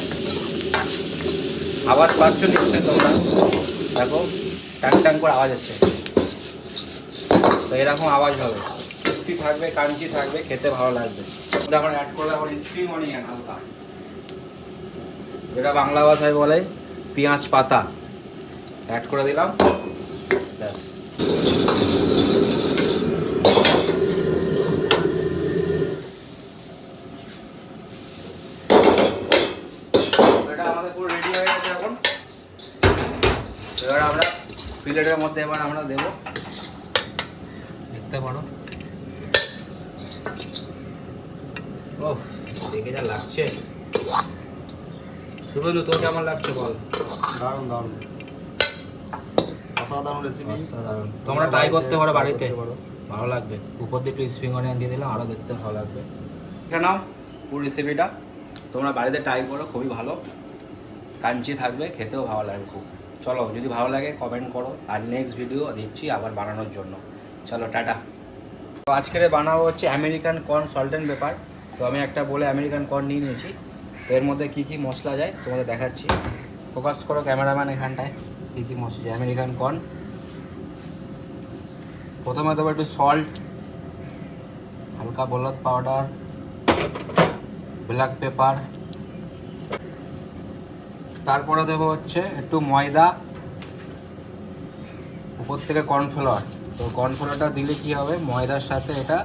Speaker 1: আওয়াজ পাচ্ছ নিশ্চয়ই তোমরা, দেখো টাং টাং করে আওয়াজ হচ্ছে। তো এরকম আওয়াজ হবে, ক্রিস্পি থাকবে, কাঞ্চি থাকবে, খেতে ভালো লাগবে। আমরা অ্যাড করলাম স্প্রিং অনিয়ন হালকা, যেটা বাংলা ভাষায় বলে পেঁয়াজ পাতা, অ্যাড করে দিলাম। ব্যাস, এটা আমাদের পুরো রেডি হয়ে গেছে এখন। এবার আমরা প্লেটের মধ্যে এবার আমরা দেবো, দেখতে পারো। ও দেখে যা লাগছে। শুভেন্দু, তোর কেমন লাগছে বল?
Speaker 2: দারুণ দারুণ, অসাধারণ রেসিপি।
Speaker 1: অসাধারণ, তোমরা ট্রাই করতে পারো বাড়িতে, ভালো লাগবে। উপর দিয়ে একটু স্প্রিং অনিয়ন দিয়ে দিলাম, আরও দেখতে ভালো লাগবে। এখানে পুরো রেসিপিটা তোমরা বাড়িতে ট্রাই করো, খুবই ভালো, কাঞ্চি থাকবে, খেতেও ভালো লাগবে খুব। চলো, যদি ভালো লাগে কমেন্ট করো, আর নেক্সট ভিডিও দিচ্ছি আবার বানানোর জন্য। চলো, টাটা। তো আজকের বানাবো হচ্ছে American corn salt and paper. তো আমি একটা বলে আমেরিকান কর্ন নিয়ে নিয়েছি। তো এর মধ্যে কী কী মশলা যায় তোমাদের দেখাচ্ছি। ফোকাস করো ক্যামেরাম্যান এখানটায়, কী কী মশলা আমেরিকান কর্ন। প্রথমে দেবো একটু সল্ট, হালকা হলুদ পাউডার, ব্ল্যাক পেপার। তারপরে দেবো হচ্ছে একটু ময়দা, উপর থেকে কর্নফ্লাওয়ার। তো কর্নফ্লাওয়ারটা দিলে কি হবে, ময়দার সাথে এটা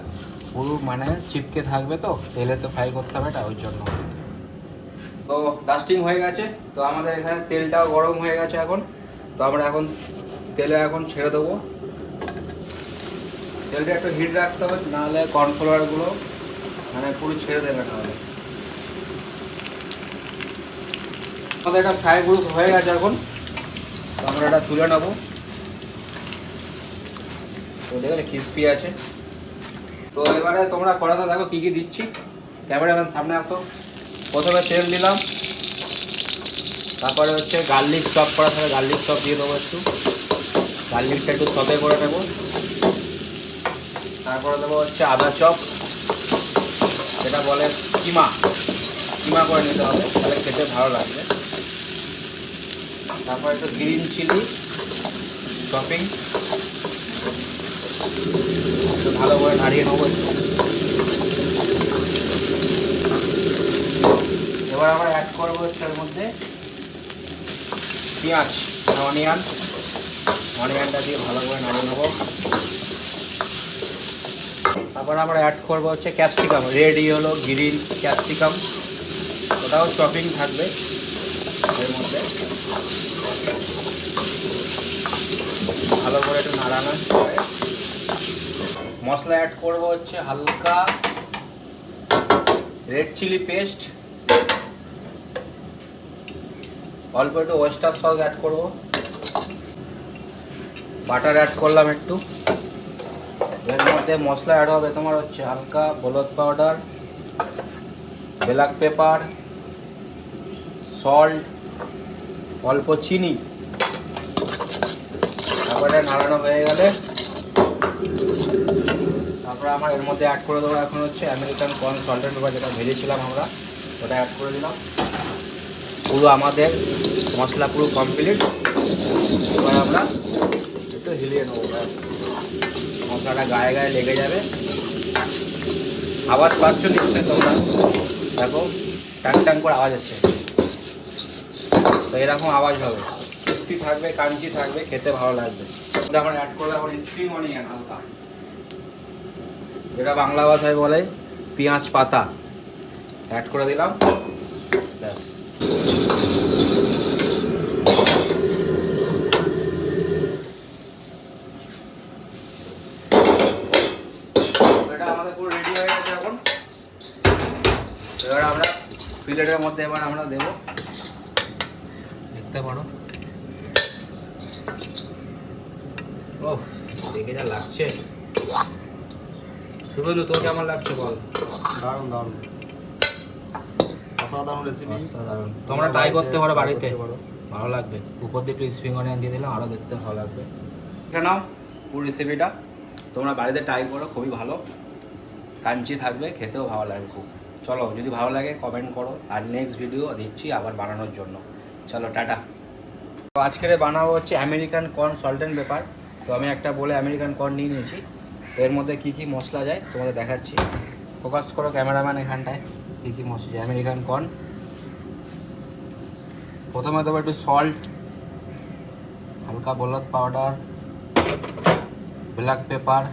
Speaker 1: পুরো মানে চিপকে থাকবে, তো তেলে তো ফ্রাই করতে হবে এটা, ওই জন্য। তো ডাস্টিং হয়ে গেছে। তো আমাদের এখানে তেলটাও গরম হয়ে গেছে এখন। তো আমরা এখন তেলে এখন ছেড়ে দেবো। তেলটা একটু হিট রাখতে হবে, নাহলে কর্নফ্লাওয়ারগুলো মানে পুরো ছেড়ে দেবে নাহলে। আমাদের এটা ফ্রাই গ্রুপ হয়ে গেছে এখন। তো আমরা এটা তুলে নেবো। তো দেখলে ক্রিস্পি আছে। তো এবারে তোমরা কড়াতে দেখো কী কী দিচ্ছি। ক্যামেরাম্যান সামনে আসো। প্রথমে তেল দিলাম, তারপরে হচ্ছে গার্লিক চপ করা থাকে, গার্লিক চপ দিয়ে দেবো একটু। গার্লিকটা একটু সতে করে নেব। তারপরে দেবো হচ্ছে আদা চপ, যেটা বলে কিমা, কিমা করে নিতে হবে, তাহলে খেতে ভালো লাগবে। তারপর একটু গ্রিন চিলি চপিং, একটু ভালো করে নাড়িয়ে নেবো একটু। এবার আমরা অ্যাড করবো হচ্ছে এর মধ্যে পেঁয়াজ, অনিয়নটা দিয়ে ভালো করে নাড়িয়ে নেবো। তারপর আমরা অ্যাড করবো হচ্ছে capsicum, red yellow green capsicum, ওটাও চপিং থাকবে এর মধ্যে। ভালো করে একটু নাড়ানোর পরে মশলা অ্যাড করবো হচ্ছে হালকা রেড চিলি পেস্ট, অল্প একটু ওয়েস্টার সস অ্যাড করবো, বাটার অ্যাড করলাম একটু। এর মধ্যে মশলা অ্যাড হবে তোমার হচ্ছে হালকা হলুদ পাউডার, ব্ল্যাক পেপার, সল্ট, অল্প চিনি। তারপরে নাড়ানো হয়ে গেলে তারপরে আমার এর মধ্যে অ্যাড করে দেবো এখন হচ্ছে আমেরিকান কর্ন সল্টেড পেপার, যেটা ভেজেছিলাম আমরা, ওটা অ্যাড করে দিলাম। পুরো আমাদের মশলা পুরো কমপ্লিট। এবার আমরা একটু হিলিয়ে নেবো, মশলাটা গায়ে গায়ে লেগে যাবে। আওয়াজ পাচ্ছ নিশ্চয়ই তোমরা, দেখো টাং টাং করে আওয়াজ হচ্ছে। তো এরকম আওয়াজ হবে, ক্রিস্পি থাকবে, কাঞ্চি থাকবে, খেতে ভালো লাগবে। আমরা অ্যাড করলে এখন স্প্রিং অনিয়ন হালকা, যেটা বাংলা ভাষায় বলে পেঁয়াজ পাতা, অ্যাড করে দিলাম। ব্যাস, এটা আমাদের পুরো রেডি হয়ে গেছে এখন। এবার আমরা প্লেটের মধ্যে এবার আমরা দেবো, দেখতে পারো। ও দেখে যা লাগছে। শুভেন্দু, তোর কেমন লাগছে বল?
Speaker 2: দারুণ দারুণ, অসাধারণ রেসিপি,
Speaker 1: অসাধারণ। তোমরা ট্রাই করতে পারো বাড়িতে, ভালো লাগবে। উপর দিয়ে একটু স্প্রিং অনিয়ন দিয়ে দিলাম, আরও দেখতে ভালো লাগবে। এটা নাও পুরো রেসিপিটা, তোমরা বাড়িতে ট্রাই করো, খুবই ভালো, কাঞ্চি থাকবে, খেতেও ভালো লাগবে খুব। চলো, যদি ভালো লাগে কমেন্ট করো, আর নেক্সট ভিডিও দিচ্ছি আবার বানানোর জন্য। চলো টাটা। তো আজকের বানাবো হচ্ছে American corn salt and paper. তো আমি একটা বলে আমেরিকান কর্ন নিয়ে নিয়েছি। তো এর মধ্যে কী কী মশলা যায় তোমাদের দেখাচ্ছি। ফোকাস করো ক্যামেরাম্যান এখানটায়, কী কী মশলা যায় আমেরিকান কর্ন। প্রথমে দেবো একটু সল্ট, হালকা হলুদ পাউডার, ব্ল্যাক পেপার।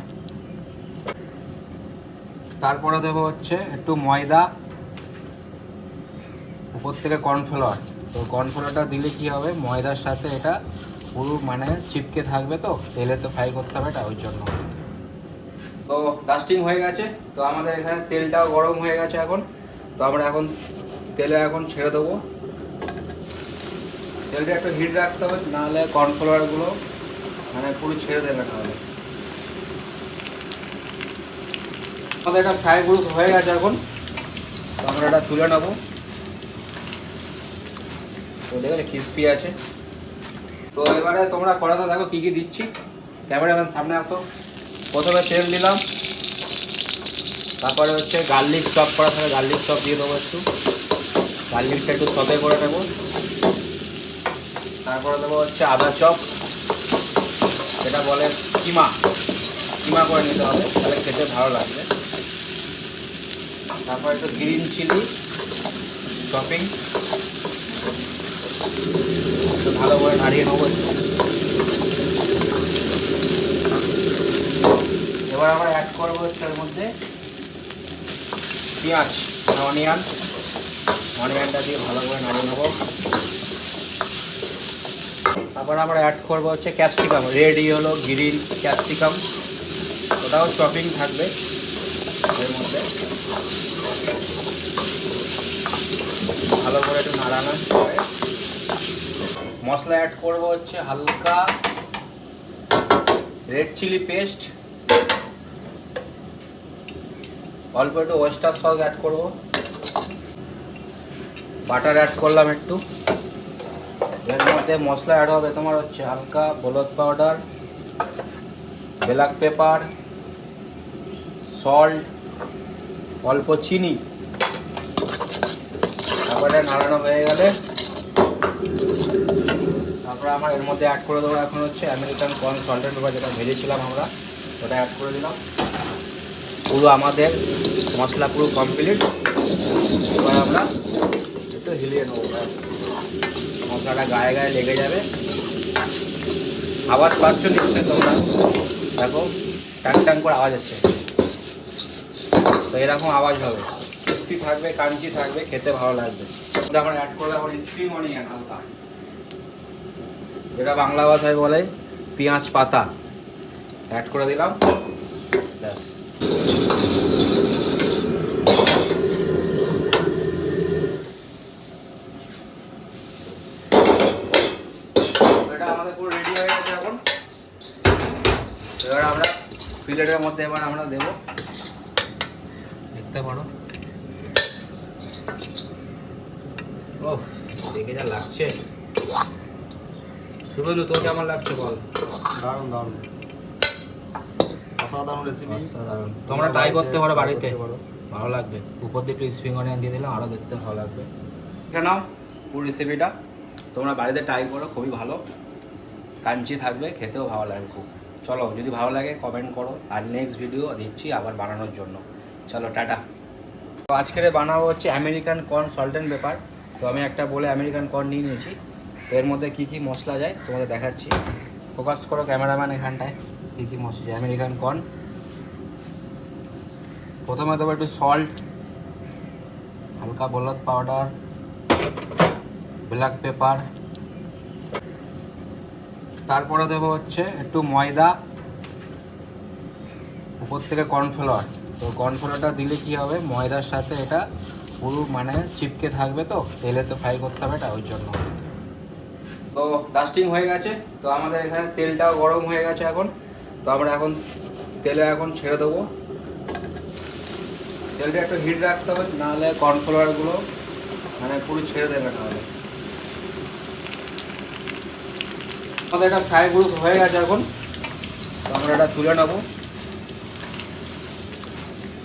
Speaker 1: তারপরে দেবো হচ্ছে একটু ময়দা, উপর থেকে কর্নফ্লাওয়ার। তো কর্নফ্লাওয়ারটা দিলে কি হবে, ময়দার সাথে এটা পুরো মানে চিপকে থাকবে, তো তেলে তো ফ্রাই করতে হবে এটা, ওই জন্য। তো ডাস্টিং হয়ে গেছে। তো আমাদের এখানে তেলটাও গরম হয়ে গেছে এখন। তো আমরা এখন তেলে এখন ছেড়ে দেবো। তেলটা একটু হিট রাখতে হবে, নাহলে কর্নফ্লাওয়ারগুলো মানে পুরো ছেড়ে দেবে নাহলে। আমাদের এটা ফ্রাই গ্রুপ হয়ে গেছে এখন। তো আমরা এটা তুলে নেবো। তো দেখো ক্রিস্পি আছে। তো এবারে তোমরা কড়াতে দেখো কী কী দিচ্ছি। ক্যামেরাম্যান সামনে আসো। প্রথমে তেল দিলাম, তারপরে হচ্ছে গার্লিক চপ করা থাকে, গার্লিক চপ দিয়ে দেবো একটু। গার্লিকটা একটু সতে করে নেবো। তারপরে দেবো হচ্ছে আদা চপ, এটা বলে কিমা, কিমা করে নিতে হবে, তাহলে খেতে ভালো লাগবে। তারপর একটু গ্রিন চিলি চপিং, একটু ভালো করে নাড়িয়ে নেবো একটু। এবার আমরা অ্যাড করবো হচ্ছে এর মধ্যে পেঁয়াজ, অনিয়নটা দিয়ে ভালো করে নাড়িয়ে নেবো। তারপর আমরা অ্যাড করবো হচ্ছে capsicum, red yellow green capsicum, ওটাও চপিং থাকবে এর মধ্যে। ভালো করে একটু নাড়ানোর পরে মশলা অ্যাড করবো হচ্ছে হালকা রেড চিলি পেস্ট, অল্প একটু ওয়েস্টার সস অ্যাড করবো, বাটার অ্যাড করলাম একটু। এর মধ্যে মশলা অ্যাড হবে তোমার হচ্ছে হালকা হলুদ পাউডার, ব্ল্যাক পেপার, সল্ট, অল্প চিনি। তারপরে নাড়ানো হয়ে গেলে তারপরে আমার এর মধ্যে অ্যাড করে দেবো এখন হচ্ছে American corn salt and paper, যেটা ভেজেছিলাম আমরা, ওটা অ্যাড করে দিলাম। পুরো আমাদের মশলা পুরো কমপ্লিট। এবার আমরা একটু হিলিয়ে নেবো, মশলাটা গায়ে গায়ে লেগে যাবে। আওয়াজ পাচ্ছ নিশ্চয়ই তোমরা, দেখো টাং টাং করে আওয়াজ হচ্ছে। তো এরকম আওয়াজ হবে, ক্রিস্পি থাকবে, কাঞ্চি থাকবে, খেতে ভালো লাগবে। আমরা অ্যাড করলে এখন স্প্রিং অনিয়ন হালকা, যেটা বাংলা ভাষায় বলে পেঁয়াজ পাতা, অ্যাড করে দিলাম। ব্যাস, প্লেটের মধ্যে এবার আমরা দেবো, দেখতে পারো। ও দেখে যা লাগছে। শুভেন্দু, তোর কেমন লাগছে বল?
Speaker 2: দারুণ দারুণ, অসাধারণ রেসিপি।
Speaker 1: অসাধারণ। তোমরা ট্রাই করতে পারো বাড়িতে, ভালো লাগবে। উপর দিয়ে একটু স্প্রিং অনিয়ন দিয়ে দিলাম, আরও দেখতে ভালো লাগবে। এখানে পুরো রেসিপিটা তোমরা বাড়িতে ট্রাই করো, খুবই ভালো, কাঞ্চি থাকবে, খেতেও ভালো লাগবে খুব। চলো, যদি ভালো লাগে কমেন্ট করো, আর নেক্সট ভিডিও দিচ্ছি আবার বানানোর জন্য। চলো, টাটা। তো আজকের বানাবো হচ্ছে American corn salt and paper. তো আমি একটা বলে আমেরিকান কর্ন নিয়ে নিয়েছি। তো এর মধ্যে কী কী মশলা যায় তোমাদের দেখাচ্ছি। ফোকাস করো ক্যামেরাম্যান এখানটায়। কী কী মশলা যায় আমেরিকান কর্ন। প্রথমে দেবো একটু সল্ট, হালকা হলুদ পাউডার, ব্ল্যাক পেপার। তারপরে দেবো হচ্ছে একটু ময়দা, উপর থেকে কর্নফ্লাওয়ার। তো কর্নফ্লাওয়ারটা দিলে কি হবে, ময়দার সাথে এটা পুরো মানে চিপকে থাকবে, তো তেলে তো ফ্রাই করতে হবে এটা, ওই জন্য। তো ডাস্টিং হয়ে গেছে। তো আমাদের এখানে তেলটাও গরম হয়ে গেছে এখন। তো আমরা এখন তেলে এখন ছেড়ে দেবো। তেলটা একটু হিট রাখতে হবে, নাহলে কর্নফ্লাওয়ারগুলো মানে পুরো ছেড়ে দেবে নাহলে। আমাদের এটা ফ্রাই গ্রুপ হয়ে গেছে এখন। তো আমরা এটা তুলে নেবো।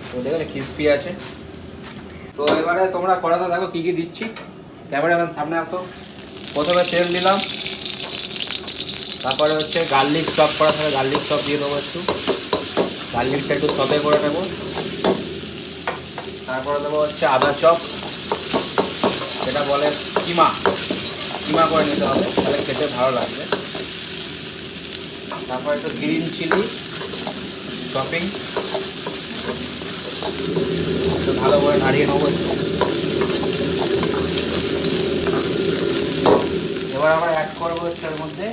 Speaker 1: তো দেখবে ক্রিস্পি আছে। তো এবারে তোমরা কড়াতে দেখো কী কী দিচ্ছি। ক্যামেরাম্যান সামনে আসো। প্রথমে তেল দিলাম, তারপরে হচ্ছে গার্লিক চপ করা থাকে, গার্লিক চপ দিয়ে দেবো একটু। গার্লিকটা একটু সতে করে নেব। তারপরে দেবো হচ্ছে আদা চপ, যেটা বলে কিমা, কিমা করে নিতে হবে, তাহলে খেতে ভালো লাগবে। তারপর একটু গ্রিন চিলি চপিং, একটু ভালো করে নাড়িয়ে নেবো একটু। এবার আমরা অ্যাড করবো হচ্ছে এর মধ্যে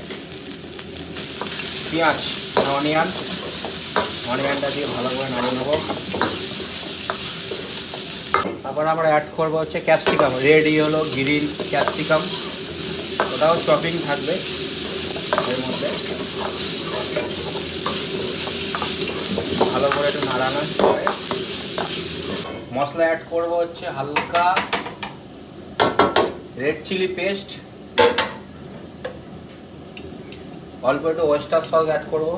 Speaker 1: পেঁয়াজ, অনিয়নটা দিয়ে ভালো করে নাড়িয়ে নেবো। তারপর আমরা অ্যাড করবো হচ্ছে ক্যাপসিকাম, রেডি হলো গ্রিন ক্যাপসিকাম, ওটাও চপিং থাকবে এর মধ্যে। ভালো করে একটু নাড়ানোর পরে মশলা অ্যাড করবো হচ্ছে হালকা রেড চিলি পেস্ট, অল্প একটু ওয়েস্টার সস অ্যাড করবো,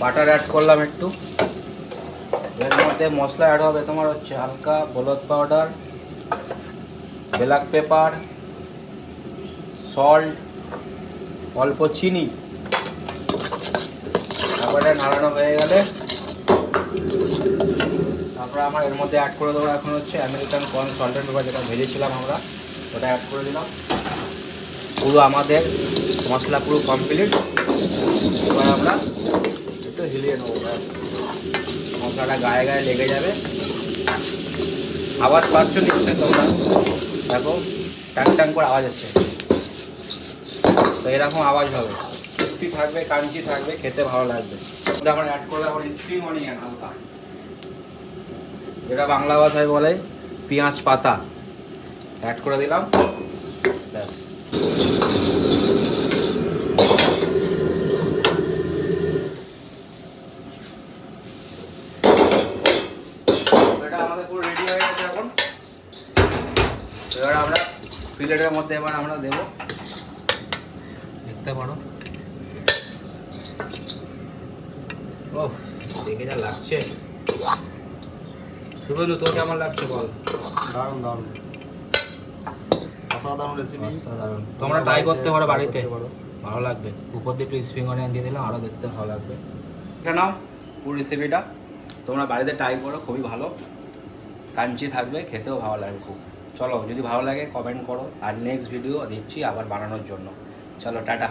Speaker 1: বাটার অ্যাড করলাম একটু। এর মধ্যে মশলা অ্যাড হবে তোমার হচ্ছে হালকা হলুদ পাউডার, ব্ল্যাক পেপার, সল্ট, অল্প চিনি। তারপরে নাড়ানো হয়ে গেলে তারপরে আমরা এর মধ্যে অ্যাড করে দেবো এখন হচ্ছে American corn salt and paper, যেটা ভেজেছিলাম আমরা, ওটা অ্যাড করে দিলাম। পুরো আমাদের মশলা পুরো কমপ্লিট। এবার আমরা একটু হিলিয়ে নেবো, মশলাটা গায়ে গায়ে লেগে যাবে। আওয়াজ পাচ্ছ নিশ্চয়ই তোমরা, দেখো টাং টাং করে আওয়াজ হচ্ছে। তো এরকম আওয়াজ হবে, ক্রিস্পি থাকবে, কাঞ্চি থাকবে, খেতে ভালো লাগবে। আমরা অ্যাড করলে আবার স্প্রিং অনিয়ন হালকা, যেটা বাংলা ভাষায় বলে পেঁয়াজ পাতা, অ্যাড করে দিলাম। ব্যাস, এটা আমাদের পুরো রেডি হয়ে গেছে এখন। এবার আমরা প্লেটের মধ্যে এবার আমরা দেবো, দেখতে পারো। ও দেখে যা লাগছে। শুভেন্দু, তোর কেমন লাগছে বল?
Speaker 2: দারুণ দারুণ, অসাধারণ রেসিপি।
Speaker 1: অসাধারণ। তোমরা ট্রাই করতে পারো বাড়িতে, ভালো লাগবে। উপর দিয়ে একটু স্প্রিং অনিয়ন দিয়ে দিলাম, আরও দেখতে ভালো লাগবে। এখানে পুরো রেসিপিটা তোমরা বাড়িতে ট্রাই করো, খুবই ভালো, কাঞ্চি থাকবে, খেতেও ভালো লাগবে খুব। চলো, যদি ভালো লাগে কমেন্ট করো, আর নেক্সট ভিডিও দিচ্ছি আবার বানানোর জন্য। চলো, টাটা।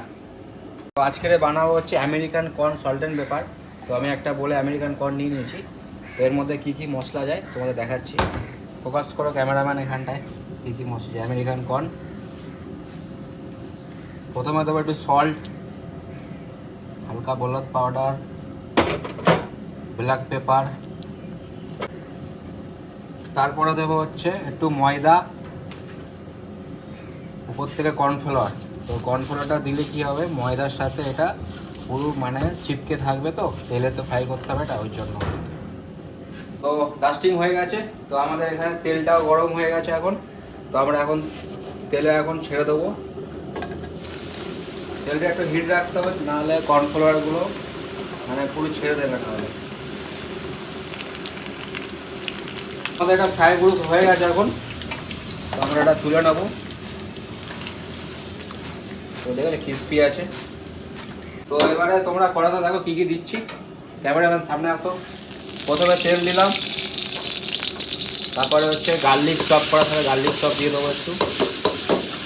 Speaker 1: তো আজকের বানাবো হচ্ছে American corn salt and paper. তো আমি একটা বলে আমেরিকান কর্ন নিয়ে নিয়েছি। তো এর মধ্যে কী কী মশলা যায় তোমাদের দেখাচ্ছি। ফোকাস করো ক্যামেরাম্যান এখানটায়। কী কী মশলা যায় আমেরিকান কর্ন। প্রথমে দেবো একটু সল্ট, হালকা হলুদ পাউডার, ব্ল্যাক পেপার। তারপরে দেবো হচ্ছে একটু ময়দা, উপর থেকে কর্নফ্লাওয়ার। তো কর্নফ্লাওয়ারটা দিলে কি হবে, ময়দার সাথে এটা পুরো মানে চিপকে থাকবে, তো তেলে তো ফ্রাই করতে হবে এটা, ওই জন্য। তো ডাস্টিং হয়ে গেছে, তো আমাদের এখানে তেলটাও গরম হয়ে গেছে এখন। তো আমরা এখন তেলে এখন ছেড়ে দেবো। তেলটা একটু হিট রাখতে হবে, নাহলে কর্নফ্লাওয়ারগুলো মানে পুরো ছেড়ে দেবে নাহলে। আমাদের এটা ফ্রাই গ্রুপ হয়ে গেছে এখন, তো আমরা এটা তুলে নেবো। তো দেখো ক্রিস্পি আছে। তো এবারে তোমরা কড়াতে দেখো কী কী দিচ্ছি। ক্যামেরাম্যান সামনে আসো। প্রথমে তেল দিলাম, তারপরে হচ্ছে গার্লিক চপ করা থাকে, গার্লিক চপ দিয়ে দেবো একটু।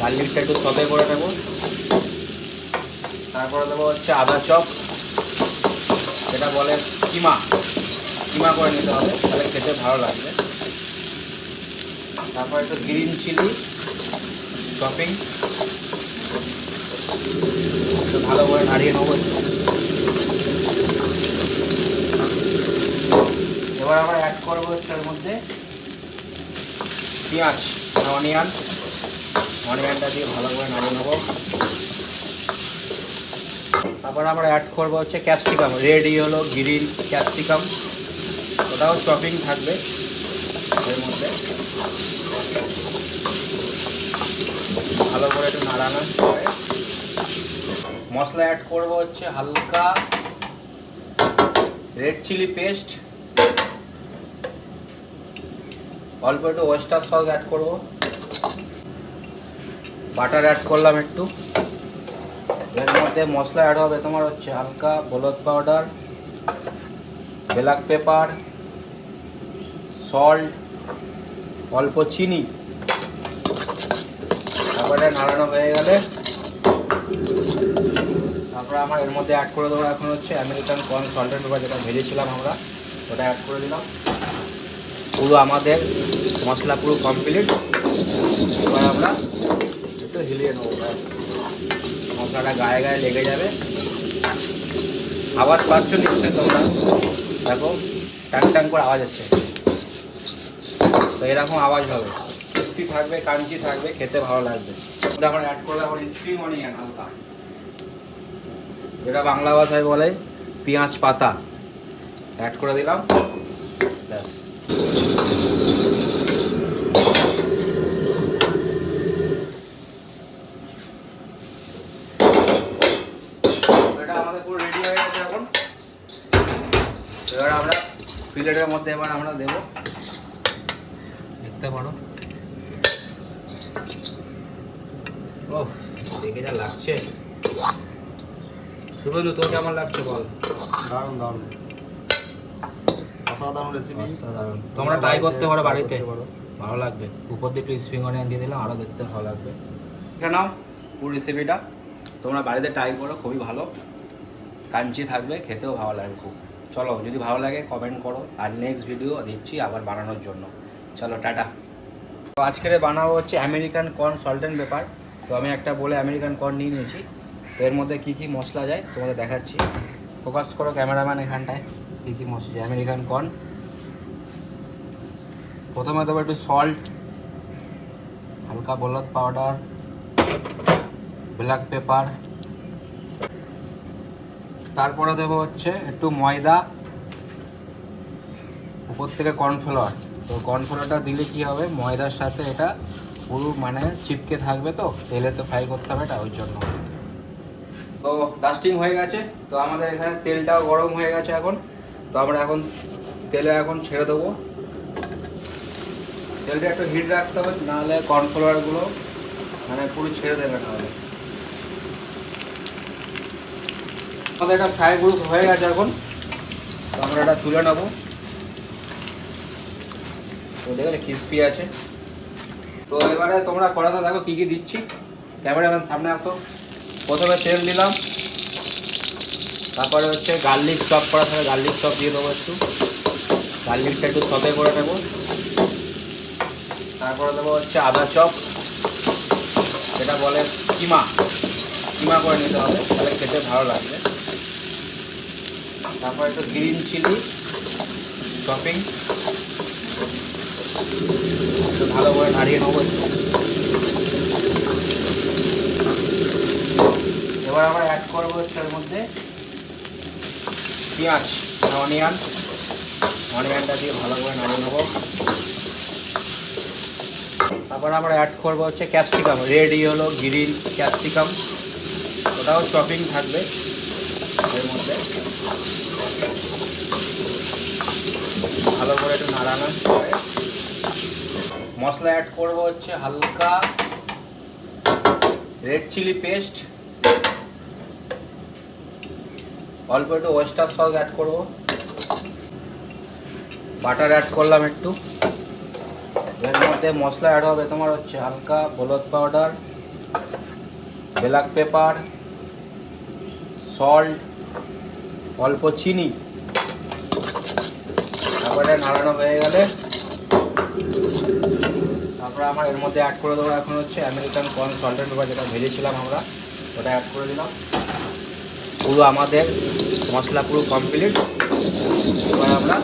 Speaker 1: গার্লিকটা একটু সতে করে নেবো। তারপরে দেবো হচ্ছে আদা চপ, যেটা বলে কিমা, কিমা করে নিতে হবে, তাহলে খেতে ভালো লাগবে। তারপর একটু গ্রিন চিলি চপিং, একটু ভালো করে নাড়িয়ে নেবো একটু। এবার আবার অ্যাড করবো হচ্ছে এর মধ্যে পেঁয়াজ, অনিয়নটা দিয়ে ভালো করে নাড়িয়ে নেবো। তারপর আমরা অ্যাড করবো হচ্ছে capsicum, red yellow green capsicum, ওটাও চপিং থাকবে এর মধ্যে। ভালো করে একটু নাড়ানোর পরে মশলা অ্যাড করবো হচ্ছে হালকা রেড চিলি পেস্ট, অল্প একটু ওয়েস্টার সস অ্যাড করবো, বাটার অ্যাড করলাম একটু। এর মধ্যে মশলা অ্যাড হবে তোমার হচ্ছে হালকা হলুদ পাউডার, ব্ল্যাক পেপার, সল্ট, অল্প চিনি। তারপরে নাড়ানো হয়ে গেলে তারপরে আমার এর মধ্যে অ্যাড করে দেবো এখন হচ্ছে আমেরিকান কর্ন সল্টেড পেপার, যেটা ভেজেছিলাম আমরা, ওটা অ্যাড করে দিলাম। পুরো আমাদের মশলা পুরো কমপ্লিট। এবার আমরা একটু হিলিয়ে নেবো, মশলাটা গায়ে গায়ে লেগে যাবে। আওয়াজ পাচ্ছ নিশ্চয়ই তোমরা, দেখো টাং টাং করে আওয়াজ হচ্ছে। তো এরকম আওয়াজ হবে, ক্রিস্পি থাকবে, কাঞ্চি থাকবে, খেতে ভালো লাগবে। ওটা আমরা অ্যাড করলে এখন স্প্রিং অনিয়ন হালকা, যেটা বাংলা ভাষায় বলে পেঁয়াজ পাতা, অ্যাড করে দিলাম। ব্যাস, এটা আমাদের পুরো রেডি হয়ে গেছে এখন। এবার আমরা প্লেটের মধ্যে এবার আমরা দেবো, দেখতে পারো। ও দেখে যা লাগছে। শুভেন্দু, তোর কেমন লাগছে বল?
Speaker 2: দারুণ দারুণ, অসাধারণ রেসিপি,
Speaker 1: অসাধারণ। তোমরা ট্রাই করতে পারো বাড়িতে, ভালো লাগবে। উপর দিয়ে একটু স্প্রিং অনিয়ন দিয়ে দিলাম, আরও দেখতে ভালো লাগবে। এখানে পুরো রেসিপিটা তোমরা বাড়িতে ট্রাই করো, খুবই ভালো, কাঞ্চি থাকবে, খেতেও ভালো লাগবে খুব। চলো, যদি ভালো লাগে কমেন্ট করো, আর নেক্সট ভিডিও দিচ্ছি আবার বানানোর জন্য। চলো টাটা। তো আজকের বানাবো হচ্ছে American corn salt and paper. তো আমি একটা বলে আমেরিকান কর্ন নিয়ে নিয়েছি। তো এর মধ্যে কী কী মশলা যায় তোমাদের দেখাচ্ছি। ফোকাস করো ক্যামেরাম্যান এখানটায়, কী কী মশলা আমেরিকান কর্ন। প্রথমে দেবো একটু সল্ট, হালকা হলুদ পাউডার, ব্ল্যাক পেপার। তারপরে দেবো হচ্ছে একটু ময়দা, উপর থেকে কর্নফ্লাওয়ার। তো কর্নফ্লাওয়ারটা দিলে কি হবে, ময়দার সাথে এটা পুরো মানে চিপকে থাকবে, তো তেলে তো ফ্রাই করতে হবে এটা, ওই জন্য। তো ডাস্টিং হয়ে গেছে, তো আমাদের এখানে তেলটাও গরম হয়ে গেছে এখন। তো আমরা এখন তেলে এখন ছেড়ে দেবো। তেলটা একটু হিট রাখতে হবে, নাহলে কর্নফ্লাওয়ারগুলো মানে পুরো ছেড়ে দেবে নাহলে। আমাদের এটা ফ্রাই গ্রুপ হয়ে গেছে এখন, তো আমরা এটা তুলে নেবো। তো দেখো ক্রিস্পি আছে। তো এবারে তোমরা কড়াতে দেখো কী কী দিচ্ছি। ক্যামেরাম্যান সামনে আসো। প্রথমে তেল দিলাম, তারপরে হচ্ছে গার্লিক চপ করা থাকে, গার্লিক চপ দিয়ে দেবো একটু। গার্লিকটা একটু সতে করে নেব। তারপরে দেবো হচ্ছে আদা চপ, যেটা বলে কিমা, কিমা করে নিতে হবে, তাহলে খেতে ভালো লাগবে। তারপর একটু গ্রিন চিলি চপিং, একটু ভালো করে নাড়িয়ে নেবো একটু। এবার আমরা অ্যাড করবো হচ্ছে এর মধ্যে পেঁয়াজ অনিয়নটা দিয়ে ভালো করে নাড়িয়ে নেবো। তারপর আমরা অ্যাড করবো হচ্ছে capsicum, red yellow green capsicum, ওটাও চপিং থাকবে এর মধ্যে। ভালো করে একটু নাড়ানোর পরে মশলা অ্যাড করবো হচ্ছে হালকা রেড চিলি পেস্ট, অল্প একটু ওয়েস্টার সস অ্যাড করবো, বাটার অ্যাড করলাম একটু। এর মধ্যে মশলা অ্যাড হবে তোমার হচ্ছে হালকা হলুদ পাউডার, ব্ল্যাক পেপার, সল্ট, অল্প চিনি। তারপরে নাড়ানো হয়ে গেলে তারপরে আমরা এর মধ্যে অ্যাড করে দেবো এখন হচ্ছে আমেরিকান কর্ন সল্টেড পেপার, যেটা ভেজেছিলাম আমরা, ওটা অ্যাড করে দিলাম। পুরো আমাদের মশলা পুরো কমপ্লিট। এবার আমরা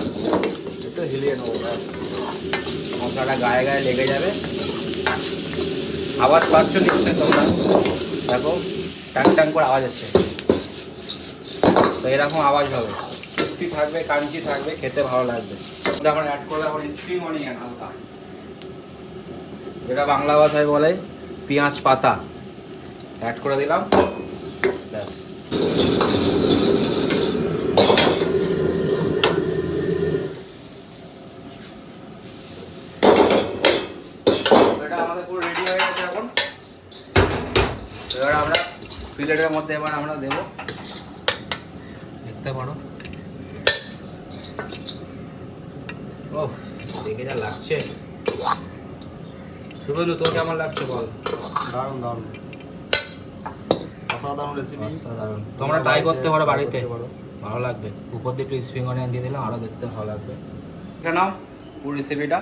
Speaker 1: একটু হিলিয়ে নেবো, মশলাটা গায়ে গায়ে লেগে যাবে। আওয়াজ পাচ্ছ নিশ্চয়ই তোমরা, দেখো টাং টাং করে আওয়াজ হচ্ছে, তো এরকম আওয়াজ হবে, ক্রিস্পি থাকবে, কাঞ্চি থাকবে, খেতে ভালো লাগবে। আমরা অ্যাড করলে আবার স্প্রিং অনিয়ন হালকা, যেটা বাংলা ভাষায় বলে পেঁয়াজ পাতা, অ্যাড করে দিলাম। ব্যাস, এটা আমাদের পুরো রেডি হয়ে গেছে এখন। এবার আমরা প্লেটের মধ্যে এবার আমরা দেবো, দেখতে পারো। ও দেখে যা লাগছে। শুভেন্দু, তোর কেমন লাগছে বল?
Speaker 2: দারুণ দারুণ, অসাধারণ রেসিপি,
Speaker 1: অসাধারণ। তোমরা ট্রাই করতে পারো বাড়িতে, ভালো লাগবে। উপর দিয়ে একটু স্প্রিং অনিয়ন দিয়ে দিলাম, আরও দেখতে ভালো লাগবে। এটা নাও পুরো রেসিপিটা,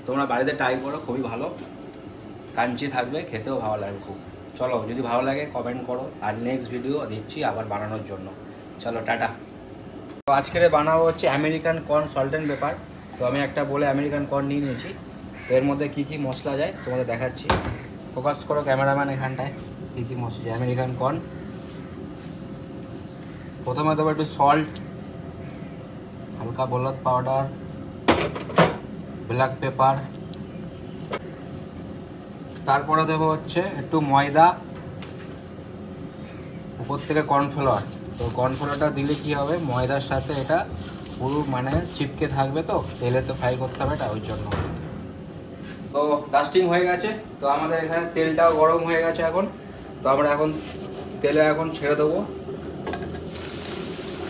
Speaker 1: তোমরা বাড়িতে ট্রাই করো, খুবই ভালো, কাঞ্চি থাকবে, খেতেও ভালো লাগবে খুব। চলো, যদি ভালো লাগে কমেন্ট করো, আর নেক্সট ভিডিও দিচ্ছি আবার বানানোর জন্য। চলো টাটা। তো আজকের বানাবো হচ্ছে আমেরিকান কর্ন সল্টেড পেপার। তো আমি একটা বলে আমেরিকান কর্ন নিয়ে নিয়েছি, তো এর মধ্যে কী কী মশলা যায় তোমাদের দেখাচ্ছি। ফোকাস করো ক্যামেরাম্যান এখানটায়, কী কী মশলা যায় আমেরিকান কর্ন। প্রথমে দেবো একটু সল্ট, হালকা হলুদ পাউডার, ব্ল্যাক পেপার, তারপরে দেবো হচ্ছে একটু ময়দা, উপর থেকে কর্নফ্লাওয়ার। তো কর্নফ্লাওয়ারটা দিলে কি হবে, ময়দার সাথে এটা পুরো মানে চিপকে থাকবে, তো তেলে তো ফ্রাই করতে হবে এটা, ওই জন্য। তো ডাস্টিং হয়ে গেছে, তো আমাদের এখানে তেলটাও গরম হয়ে গেছে এখন। তো আমরা এখন তেলে এখন ছেড়ে দেবো।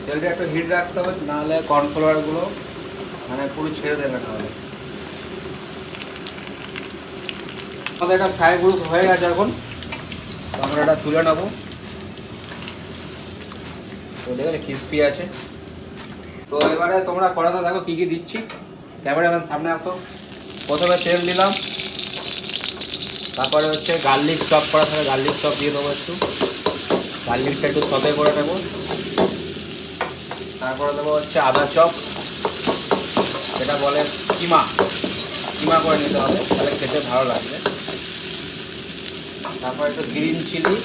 Speaker 1: তেলটা একটু হিট রাখতে হবে, নাহলে কর্নফ্লাওয়ারগুলো মানে পুরো ছেড়ে দেবে, নাহলে। আমাদের এটা ফ্রাই গ্রুপ হয়ে গেছে এখন, তো আমরা এটা তুলে নেবো। তো দেখো ক্রিস্পি আছে। তো এবারে তোমরা কড়াতে দেখো কী কী দিচ্ছি, ক্যামেরাম্যান সামনে আসো। প্রথমে তেল দিলাম, তারপরে হচ্ছে গার্লিক চপ করা থাকে, গার্লিক চপ দিয়ে দেবো একটু, গার্লিকটা একটু সতে করে নেবো। তারপরে দেবো হচ্ছে আদা চপ, এটা বলে কিমা, কিমা করে নিতে হবে, তাহলে খেতে ভালো লাগবে। তারপর একটু গ্রিন চিলি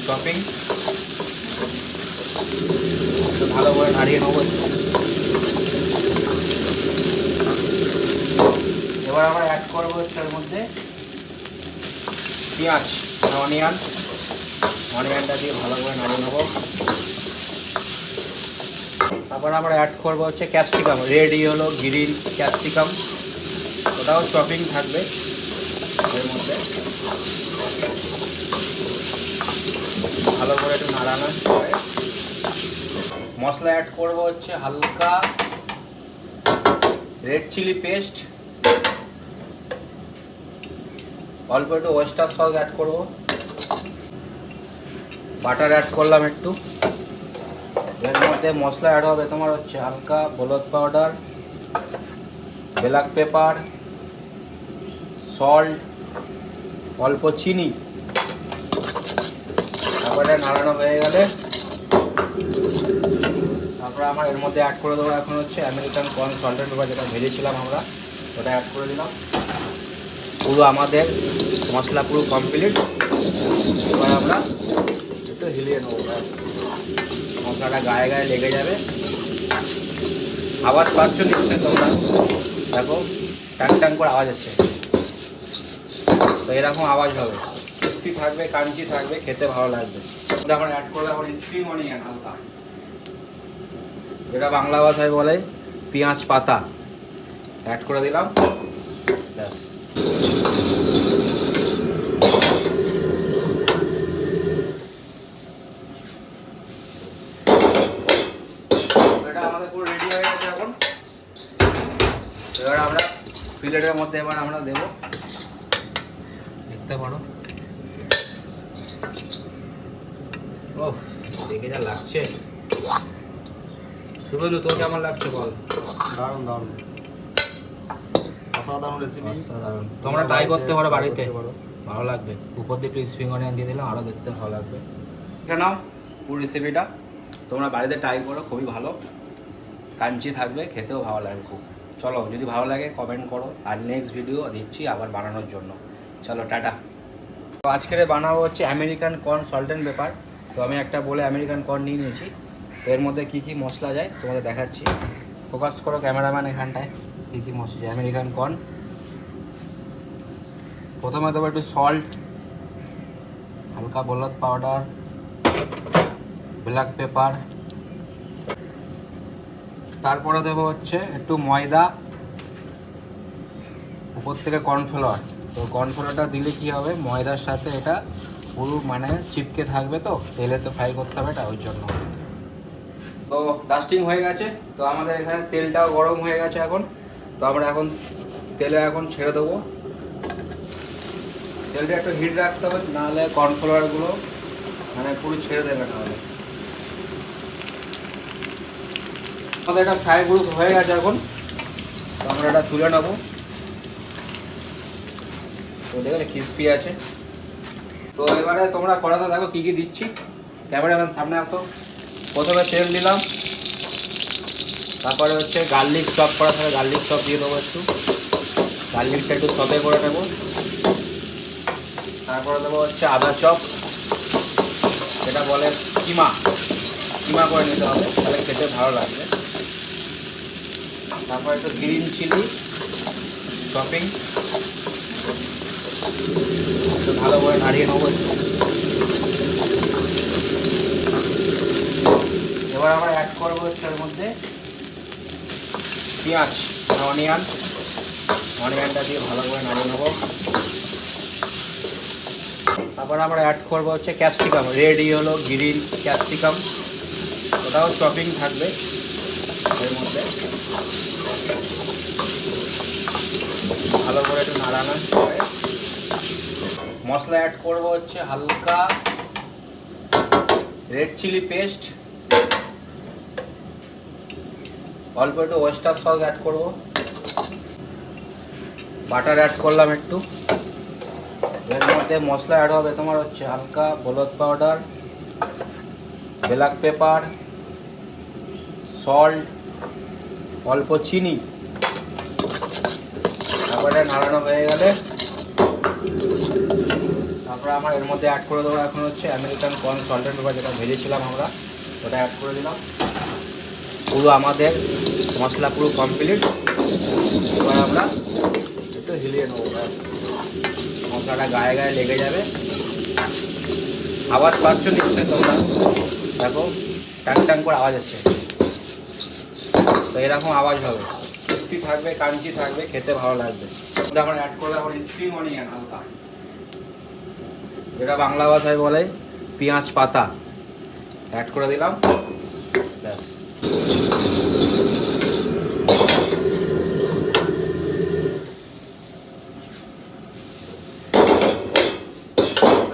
Speaker 1: চপিং, একটু ভালো করে নাড়িয়ে নেবো। এবার আমরা অ্যাড করবো হচ্ছে এর মধ্যে পেঁয়াজ অনিয়নটা দিয়ে ভালো করে নাড়িয়ে নেবো। তারপর আমরা অ্যাড করবো হচ্ছে capsicum, red yellow green capsicum, ওটাও চপিং থাকবে এর মধ্যে। ভালো করে একটু নাড়ানোর পরে মশলা অ্যাড করবো হচ্ছে হালকা রেড চিলি পেস্ট, অল্প একটু ওয়েস্টার সস অ্যাড করবো, বাটার অ্যাড করলাম একটু। এর মধ্যে মশলা অ্যাড হবে তোমার হচ্ছে হালকা হলুদ পাউডার, ব্ল্যাক পেপার, সল্ট, অল্প চিনি। তারপরে নাড়ানো হয়ে গেলে তারপরে আমরা এর মধ্যে অ্যাড করে দেবো এখন হচ্ছে আমেরিকান কর্ন সল্টেড পেপার, যেটা ভেজেছিলাম আমরা, ওটা অ্যাড করে দিলাম। পুরো আমাদের মশলা পুরো কমপ্লিট। এবার আমরা একটু হিলিয়ে নেবো, মশলাটা গায়ে গায়ে লেগে যাবে। আওয়াজ পাচ্ছ নিশ্চয়ই তোমরা, দেখো টাং টাং করে আওয়াজ হচ্ছে। তো এরকম আওয়াজ হবে, ক্রিস্পি থাকবে, কাঞ্চি থাকবে, খেতে ভালো লাগবে। আমরা অ্যাড করলে এখন স্প্রিং অনিয়ন হালকা, যেটা বাংলা ভাষায় বলে পেঁয়াজ পাতা, অ্যাড করে দিলাম। ব্যাস, এটা আমাদের পুরো রেডি হয়ে গেছে এখন। এবার আমরা প্লেটের মধ্যে এবার আমরা দেবো, দেখতে পারো। ও দেখে যা লাগছে। শুভেন্দু, তোর কেমন লাগছে বল?
Speaker 2: দারুণ দারুণ, অসাধারণ রেসিপি।
Speaker 1: অসাধারণ, তোমরা ট্রাই করতে পারো বাড়িতে, ভালো লাগবে। উপর দিয়ে একটু স্প্রিং অনিয়ন দিয়ে দিলাম, আরও দেখতে ভালো লাগবে। এখানে নাও পুরো রেসিপিটা, তোমরা বাড়িতে ট্রাই করো, খুবই ভালো, কাঞ্চি থাকবে, খেতেও ভালো লাগবে খুব। চলো, যদি ভালো লাগে কমেন্ট করো, আর নেক্সট ভিডিও দিচ্ছি আবার বানানোর জন্য। চলো টাটা। তো আজকের বানাবো হচ্ছে American corn salt and paper. তো আমি একটা বলে আমেরিকান কর্ন নিয়ে নিয়েছি। তো এর মধ্যে কী কী মশলা যায় তোমাদের দেখাচ্ছি। ফোকাস করো ক্যামেরাম্যান এখানটায়, কী কী মশলা আমেরিকান কর্ন। প্রথমে দেবো একটু সল্ট, হালকা হলুদ পাউডার, ব্ল্যাক পেপার, তারপরে দেবো হচ্ছে একটু ময়দা, উপর থেকে কর্নফ্লাওয়ার। তো কর্নফ্লাওয়ারটা দিলে কি হবে, ময়দার সাথে এটা পুরো মানে চিপকে থাকবে, তো তেলে তো ফ্রাই করতে হবে এটা, ওই জন্য। তো ডাস্টিং হয়ে গেছে, তো আমাদের এখানে তেলটাও গরম হয়ে গেছে এখন। তো আমরা এখন তেলে এখন ছেড়ে দেবো। তেলটা একটু হিট রাখতে হবে, নাহলে কর্নফ্লাওয়ারগুলো মানে পুরো ছেড়ে দেবে নাহলে। আমাদের এটা ফ্রাই গ্রুপ হয়ে গেছে এখন, তো আমরা এটা তুলে নেবো। তো দেখো ক্রিস্পি আছে। তো এবারে তোমরা কড়াতে দেখো কী কী দিচ্ছি। ক্যামেরাম্যান সামনে আসো। প্রথমে তেল দিলাম, তারপরে হচ্ছে গার্লিক চপ করা থাকে, গার্লিক চপ দিয়ে দেবো একটু, গার্লিকটা একটু সতে করে নেব। তারপরে দেবো হচ্ছে আদা চপ, যেটা বলে কিমা, কিমা করে নিতে হবে, তাহলে খেতে ভালো লাগবে। তারপর একটু গ্রিন চিলি চপিং, একটু ভালো করে নাড়িয়ে নেবো একটু। এবার আমরা অ্যাড করবো হচ্ছে এর মধ্যে পেঁয়াজ, অনিয়নটা দিয়ে ভালো করে নাড়িয়ে নেবো। তারপর আমরা অ্যাড করবো হচ্ছে ক্যাপসিকাম, রেডি হলো গ্রিন ক্যাপসিকাম, ওটাও চপিং থাকবে এর মধ্যে। ভালো করে একটু নাড়ানো করে মশলা অ্যাড করবো হচ্ছে হালকা রেড চিলি পেস্ট, অল্প একটু ওয়েস্টার সস অ্যাড করবো, বাটার অ্যাড করলাম একটু। এর মধ্যে মশলা অ্যাড হবে তোমার হচ্ছে হালকা হলুদ পাউডার, ব্ল্যাক পেপার, সল্ট, অল্প চিনি। তারপরে নাড়ানো হয়ে গেলে তারপরে আমরা এর মধ্যে অ্যাড করে দেবো এখন হচ্ছে American corn salt and paper, যেটা ভেজেছিলাম আমরা, ওটা অ্যাড করে দিলাম। পুরো আমাদের মশলা পুরো কমপ্লিট। এবার আমরা একটু হিলিয়ে নেবো, মশলাটা গায়ে গায়ে লেগে যাবে। আওয়াজ পাচ্ছ নিশ্চয়ই তোমরা, দেখো টাং টাং করে আওয়াজ হচ্ছে। তো এরকম আওয়াজ হবে, ক্রিস্পি থাকবে, কাঞ্চি থাকবে, খেতে ভালো লাগবে। আমরা অ্যাড করলে এখন স্প্রিং অনিয়ন হালকা, যেটা বাংলা ভাষায় বলে পেঁয়াজ পাতা, অ্যাড করে দিলাম। ব্যাস,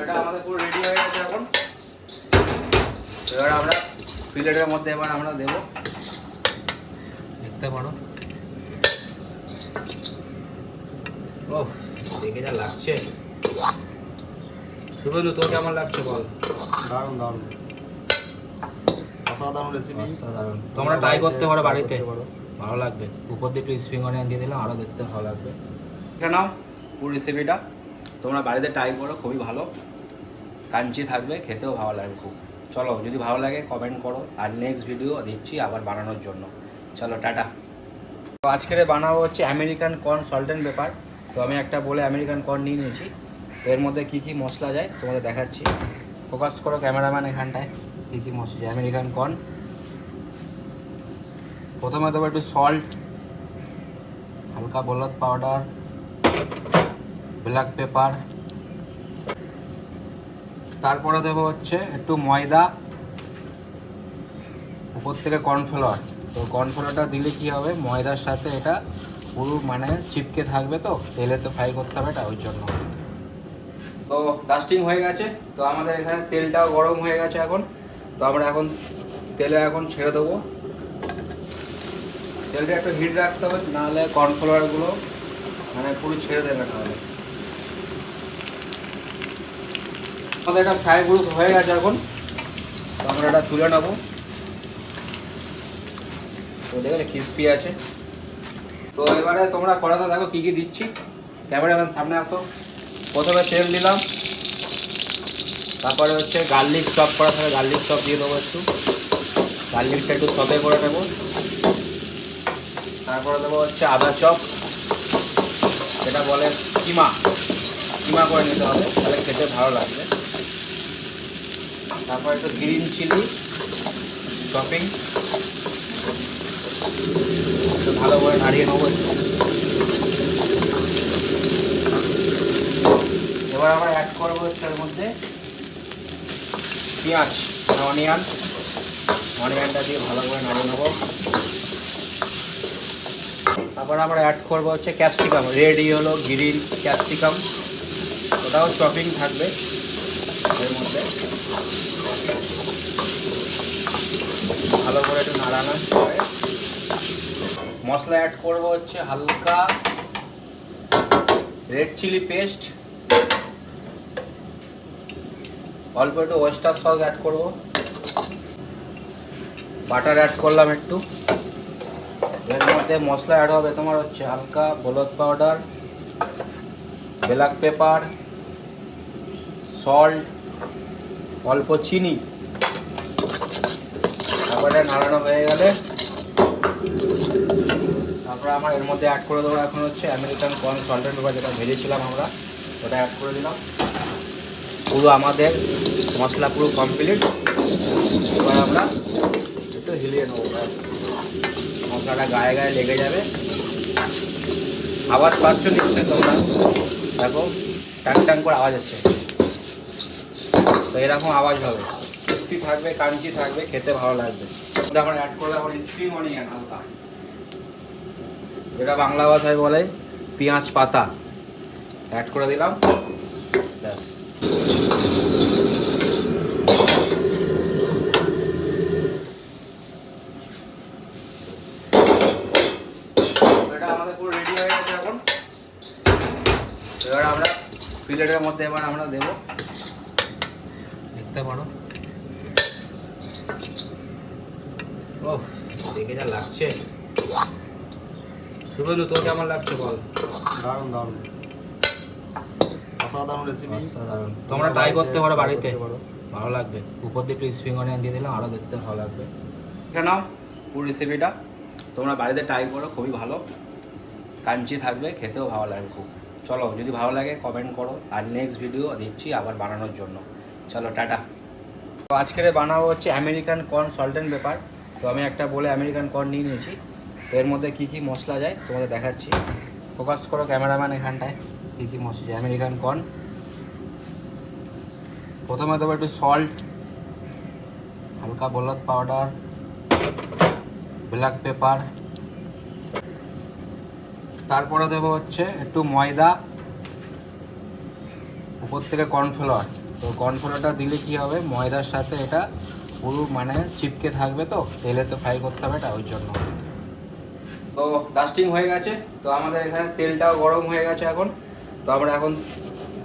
Speaker 1: এটা আমাদের পুরো রেডি হয়ে গেছে এখন। এবার আমরা প্লেটের মধ্যে এবার আমরা দেবো, দেখতে পারো। ও দেখে যা লাগছে। শুভেন্দু, তোর কেমন লাগছে বল?
Speaker 2: দারুণ দারুণ, অসাধারণ রেসিপি।
Speaker 1: অসাধারণ, তোমরা ট্রাই করতে পারো বাড়িতে, ভালো লাগবে। উপর দিয়ে একটু স্প্রিং অনিয়ন দিয়ে দিলাম, আরও দেখতে ভালো লাগবে। এখানে নাও পুরো রেসিপিটা, তোমরা বাড়িতে ট্রাই করো, খুবই ভালো, কাঞ্চি থাকবে, খেতেও ভালো লাগবে খুব। চলো যদি ভালো লাগে কমেন্ট করো, আর নেক্সট ভিডিও দিচ্ছি আবার বানানোর জন্য। চলো টাটা। তো আজকের বানাবো হচ্ছে American corn salt and paper. তো আমি একটা বলে আমেরিকান কর্ন নিয়ে নিয়েছি। তো এর মধ্যে কী কী মশলা যায় তোমাদের দেখাচ্ছি। ফোকাস করো ক্যামেরাম্যান এখানটায়। কী কী মশলা যায় আমেরিকান কর্ন। প্রথমে দেবো একটু সল্ট, হালকা হলুদ পাউডার, ব্ল্যাক পেপার। তারপরে দেবো হচ্ছে একটু ময়দা, উপর থেকে কর্নফ্লাওয়ার। তো কর্নফ্লাওয়ারটা দিলে কি হবে, ময়দার সাথে এটা পুরো মানে চিপকে থাকবে, তো তেলে তো ফ্রাই করতে হবে এটা, ওই জন্য। তো ডাস্টিং হয়ে গেছে। তো আমাদের এখানে তেলটাও গরম হয়ে গেছে এখন। তো আমরা এখন তেলে এখন ছেড়ে দেবো। তেলটা একটু হিট রাখতে হবে, নাহলে কর্নফ্লাওয়ারগুলো মানে পুরো ছেড়ে দেবে নাহলে। আমাদের এটা ফ্রাই গ্রুপ হয়ে গেছে এখন। তো আমরা এটা তুলে নেবো। তো দেখলে ক্রিস্পি আছে। তো এবারে তোমরা কড়াতে দেখো কী কী দিচ্ছি। ক্যামেরাম্যান সামনে আসো। প্রথমে তেল দিলাম, তারপরে হচ্ছে গার্লিক চপ করা থাকে, গার্লিক চপ দিয়ে দেবো একটু। গার্লিকটা একটু সতে করে নেবো। তারপরে দেবো হচ্ছে আদা চপ, যেটা বলে কিমা, কিমা করে নিতে হবে, তাহলে খেতে ভালো লাগবে। তারপর একটু গ্রিন চিলি চপিং, একটু ভালো করে নাড়িয়ে নেবো একটু। এবার আবার অ্যাড করবো হচ্ছে এর মধ্যে পেঁয়াজ, অনিয়নটা দিয়ে ভালো করে নাড়িয়ে নেবো। তারপর আমরা অ্যাড করবো হচ্ছে capsicum, red yellow green capsicum, ওটাও চপিং থাকবে এর মধ্যে। ভালো করে একটু নাড়ানো পরে মশলা অ্যাড করবো হচ্ছে হালকা রেড চিলি পেস্ট, অল্প একটু ওয়েস্টার সস অ্যাড করবো, বাটার অ্যাড করলাম একটু। এর মধ্যে মশলা অ্যাড হবে তোমার হচ্ছে হালকা হলুদ পাউডার, ব্ল্যাক পেপার, সল্ট, অল্প চিনি। তারপরে নাড়ানো হয়ে গেলে তারপরে আমার এর মধ্যে অ্যাড করে দেবো এখন হচ্ছে American corn salt and paper, যেটা ভেজেছিলাম আমরা, ওটা অ্যাড করে দিলাম। পুরো আমাদের মশলা পুরো কমপ্লিট। এবার আমরা একটু হিলিয়ে নেবো, মশলাটা গায়ে গায়ে লেগে যাবে। আওয়াজ পাচ্ছ নিশ্চয় তোমরা, দেখো টাং টাং করে আওয়াজ হচ্ছে। তো এরকম আওয়াজ হবে, ক্রিস্পি থাকবে, কাঞ্চি থাকবে, খেতে ভালো লাগবে। আমরা অ্যাড করলাম স্প্রিং অনিয়ন হালকা, যেটা বাংলা ভাষায় বলে পেঁয়াজ পাতা, অ্যাড করে দিলাম। ব্যাস, এটা আমাদের পুরো রেডি হয়ে গেছে এখন। এবার আমরা প্লেটের মধ্যে এবার আমরা দেবো, দেখতে পারো। ও দেখে যা লাগছে। শুভেন্দু, তোর কেমন লাগছে বল?
Speaker 2: দারুণ দারুণ, অসাধারণ রেসিপি।
Speaker 1: অসাধারণ। তোমরা ট্রাই করতে পারো বাড়িতে, ভালো লাগবে। উপর দিয়ে একটু স্প্রিং অনিয়ন দিয়ে দিলাম, আরও দেখতে ভালো লাগবে। এখানে পুরো রেসিপিটা তোমরা বাড়িতে ট্রাই করো, খুবই ভালো, কাঞ্চি থাকবে, খেতেও ভালো লাগবে খুব। চলো যদি ভালো লাগে কমেন্ট করো, আর নেক্সট ভিডিও দিচ্ছি আবার বানানোর জন্য। চলো টাটা। তো আজকের বানাবো হচ্ছে American corn salt and paper. তো আমি একটা বলে আমেরিকান কর্ন নিয়ে নিয়েছি। তো এর মধ্যে কী কী মশলা যায় তোমাদের দেখাচ্ছি। ফোকাস করো ক্যামেরাম্যান এখানটায়। কী কী মশলা যায় আমেরিকান কর্ন। প্রথমে দেবো একটু সল্ট, হালকা হলুদ পাউডার, ব্ল্যাক পেপার। তারপরে দেবো হচ্ছে একটু ময়দা, উপর থেকে কর্নফ্লাওয়ার। তো কর্নফ্লাওয়ারটা দিলে কি হবে, ময়দার সাথে এটা পুরো মানে চিপকে থাকবে, তো তেলে তো ফ্রাই করতে হবে এটা, ওই জন্য। তো ডাস্টিং হয়ে গেছে। তো আমাদের এখানে তেলটাও গরম হয়ে গেছে এখন। তো আমরা এখন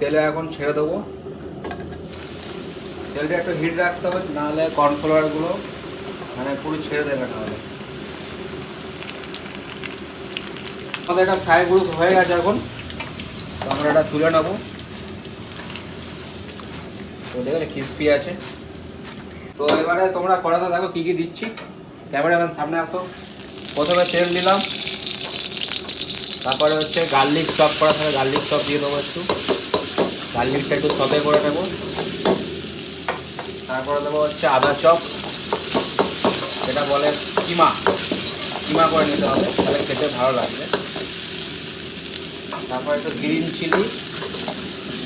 Speaker 1: তেলে এখন ছেড়ে দেবো। তেলটা একটু হিট রাখতে হবে, নাহলে কর্নফ্লাওয়ারগুলো মানে পুরো ছেড়ে দেবে নাহলে। আমাদের এটা ফ্রাই গ্রুপ হয়ে গেছে এখন। তো আমরা এটা তুলে নেবো। তো দেখলে ক্রিস্পি আছে। তো তো এবারে তোমরা কড়াতে দেখো কি কি দিচ্ছি। ক্যামেরাম্যান সামনে আসো। প্রথমে তেল দিলাম, তারপরে হচ্ছে গার্লিক চপ করা থাকে, গার্লিক চপ দিয়ে দেবো একটু। গার্লিকটা একটু সতে করে নেব। তারপরে দেবো হচ্ছে আদা চপ, যেটা বলে কিমা, কিমা করে নিতে হবে, তাহলে খেতে ভালো লাগবে। তারপর একটু গ্রিন চিলি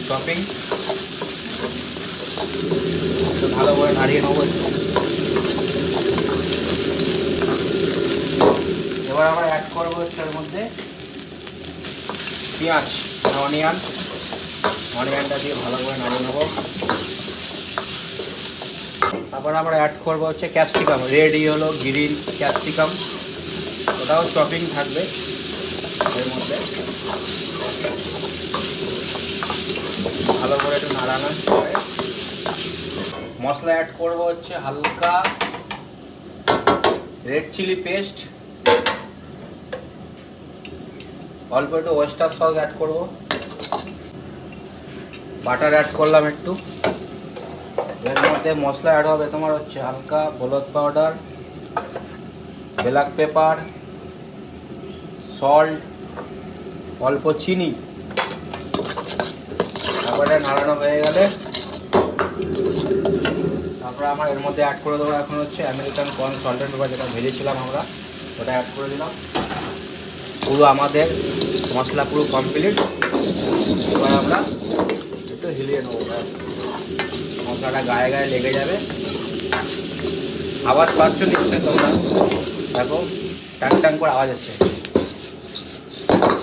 Speaker 1: চপিং, একটু ভালো করে নাড়িয়ে নেবো একটু। এবার আমরা অ্যাড করবো হচ্ছে এর মধ্যে পেঁয়াজ, অনিয়নটা দিয়ে ভালো করে নাড়িয়ে নেবো। তারপর আমরা অ্যাড করবো হচ্ছে ক্যাপসিকাম, রেডি হলো গ্রিন ক্যাপসিকাম, ওটাও চপিং থাকবে এর মধ্যে। ভালো করে একটু নাড়ানো করে মশলা অ্যাড করবো হচ্ছে হালকা রেড চিলি পেস্ট, অল্প একটু ওয়েস্টার সস অ্যাড করবো, বাটার অ্যাড করলাম একটু। এর মধ্যে মশলা অ্যাড হবে তোমার হচ্ছে হালকা হলুদ পাউডার, ব্ল্যাক পেপার, সল্ট, অল্প চিনি। তারপরে নাড়ানো হয়ে গেলে তারপরে আমরা এর মধ্যে অ্যাড করে দেবো এখন হচ্ছে আমেরিকান কর্ন সল্টেন্ট পেপার, যেটা ভেজেছিলাম আমরা, ওটা অ্যাড করে দিলাম। পুরো আমাদের মশলা পুরো কমপ্লিট। এবার আমরা একটু হিলিয়ে নেবো, মশলাটা গায়ে গায়ে লেগে যাবে। আওয়াজ পাচ্ছ নিশ্চয়ই তোমরা, দেখো টাং টাং করে আওয়াজ হচ্ছে।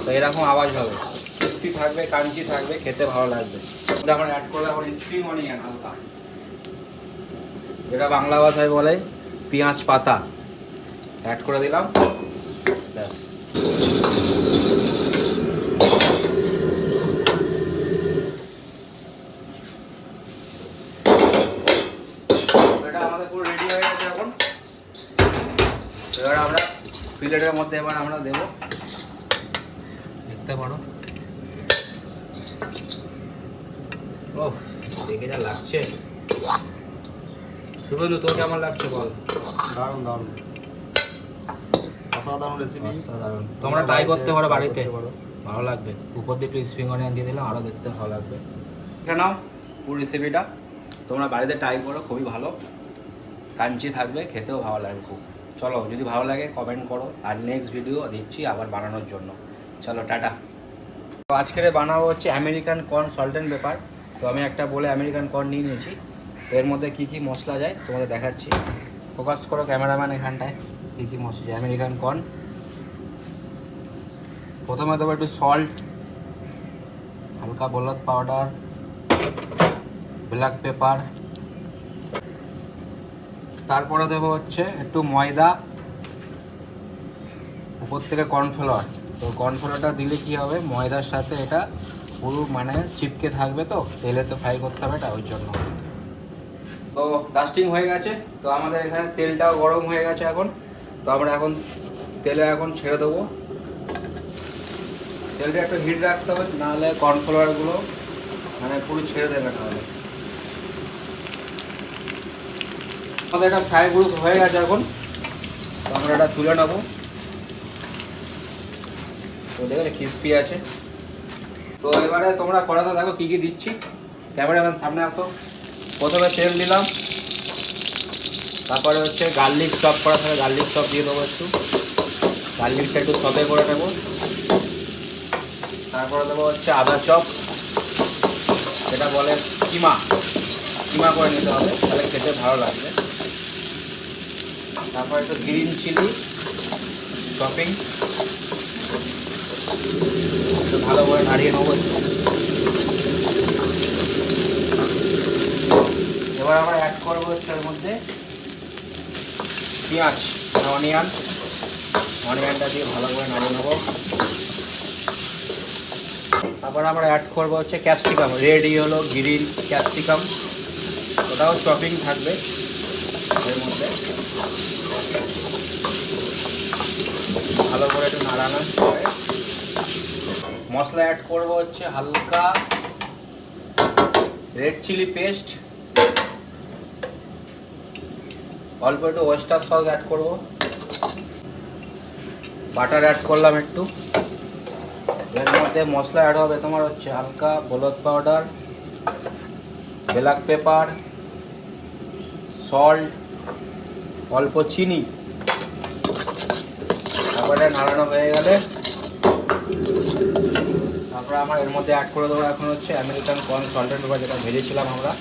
Speaker 1: তো এরকম আওয়াজ হবে, ক্রিস্পি থাকবে, কাঞ্চি থাকবে, খেতে ভালো লাগবে। আমরা অ্যাড করলাম এখন স্প্রিং অনিয়ন হালকা, যেটা বাংলা ভাষায় বলে পেঁয়াজ পাতা, অ্যাড করে দিলাম। ব্যাস, এটা আমাদের পুরো রেডি হয়ে গেছে এখন। এবার আমরা প্লেটের মধ্যে এবার আমরা দেবো, দেখতে পারো। ও দেখে যা লাগছে। শুভেন্দু, তোর কেমন লাগছে বল?
Speaker 2: দারুণ দারুণ, অসাধারণ রেসিপি,
Speaker 1: অসাধারণ। তোমরা ট্রাই করতে পারো বাড়িতে, ভালো লাগবে। উপর দিয়ে একটু স্প্রিং অনিয়ন দিয়ে দিলাম, আরও দেখতে ভালো লাগবে। এটা নাও পুরো রেসিপিটা, তোমরা বাড়িতে ট্রাই করো, খুবই ভালো, কাঞ্চি থাকবে, খেতেও ভালো লাগবে খুব। চলো, যদি ভালো লাগে কমেন্ট করো, আর নেক্সট ভিডিও দিচ্ছি আবার বানানোর জন্য। চলো টাটা। তো আজকের বানাবো হচ্ছে আমেরিকান কর্ন সল্টেন্ট পেপার। তো আমি একটা বলে আমেরিকান কর্ন নিয়ে নিয়েছি। এর মধ্যে কী কী মশলা যায় তোমাদের দেখাচ্ছি। ফোকাস করো ক্যামেরাম্যান এখানটায়, কী কী মশলা যায়। আমেরিকান কর্ন, প্রথমে দেবো একটু সল্ট, হালকা হলুদ পাউডার, ব্ল্যাক পেপার, তারপরে দেবো হচ্ছে একটু ময়দা, উপর থেকে কর্নফ্লাওয়ার। তো কর্নফ্লাওয়ারটা দিলে কি হবে, ময়দার সাথে এটা পুরো মানে চিপকে থাকবে, তো তেলে তো ফ্রাই করতে হবে এটা, ওই জন্য। তো ডাস্টিং হয়ে গেছে, তো আমাদের এখানে তেলটাও গরম হয়ে গেছে এখন। তো আমরা এখন তেলে এখন ছেড়ে দেবো। তেলটা একটু হিট রাখতে হবে, নাহলে কর্নফ্লাওয়ারগুলো মানে পুরো ছেড়ে দেবে নাহলে। আমাদের এটা ফ্রাই গ্রুপ হয়ে গেছে এখন, তো আমরা এটা তুলে নেবো। তো দেখো ক্রিস্পি আছে। তো এবারে তোমরা কড়াতে দেখো কী কী দিচ্ছি। ক্যামেরাম্যান সামনে আসো। প্রথমে তেল দিলাম, তারপরে হচ্ছে গার্লিক চপ করা থাকে, গার্লিক চপ দিয়ে দেবো একটু। গার্লিকটা একটু সতে করে নেবো। তারপরে দেবো হচ্ছে আদা চপ, যেটা বলে কিমা, কিমা করে নিতে হবে, তাহলে খেতে ভালো লাগবে। তারপর একটু গ্রিন চিলি চপিং, একটু ভালো করে নাড়িয়ে নেবো একটু। এবার আমরা অ্যাড করবো হচ্ছে এর মধ্যে পেঁয়াজ, অনিয়নটা দিয়ে ভালো করে নাড়িয়ে নেবো। তারপর আমরা অ্যাড করবো হচ্ছে ক্যাপসিকাম, রেড হলো গ্রিন ক্যাপসিকাম, ওটাও চপিং থাকবে এর মধ্যে। ভালো করে একটু নাড়ানো করে মশলা অ্যাড করবো হচ্ছে হালকা রেড চিলি পেস্ট, অল্প একটু ওয়েস্টার সস অ্যাড করব, বাটার অ্যাড করলাম একটু। এর মধ্যে মশলা অ্যাড হবে তোমার হচ্ছে হালকা হলুদ পাউডার, ব্ল্যাক পেপার, সল্ট, অল্প চিনি। তারপরে নাড়ানো হয়ে গেলে তারপরে আমার এর মধ্যে অ্যাড করে দেবো এখন হচ্ছে আমেরিকান কর্ন সল্টেড পেপার, যেটা ভেজেছিলাম আমরা,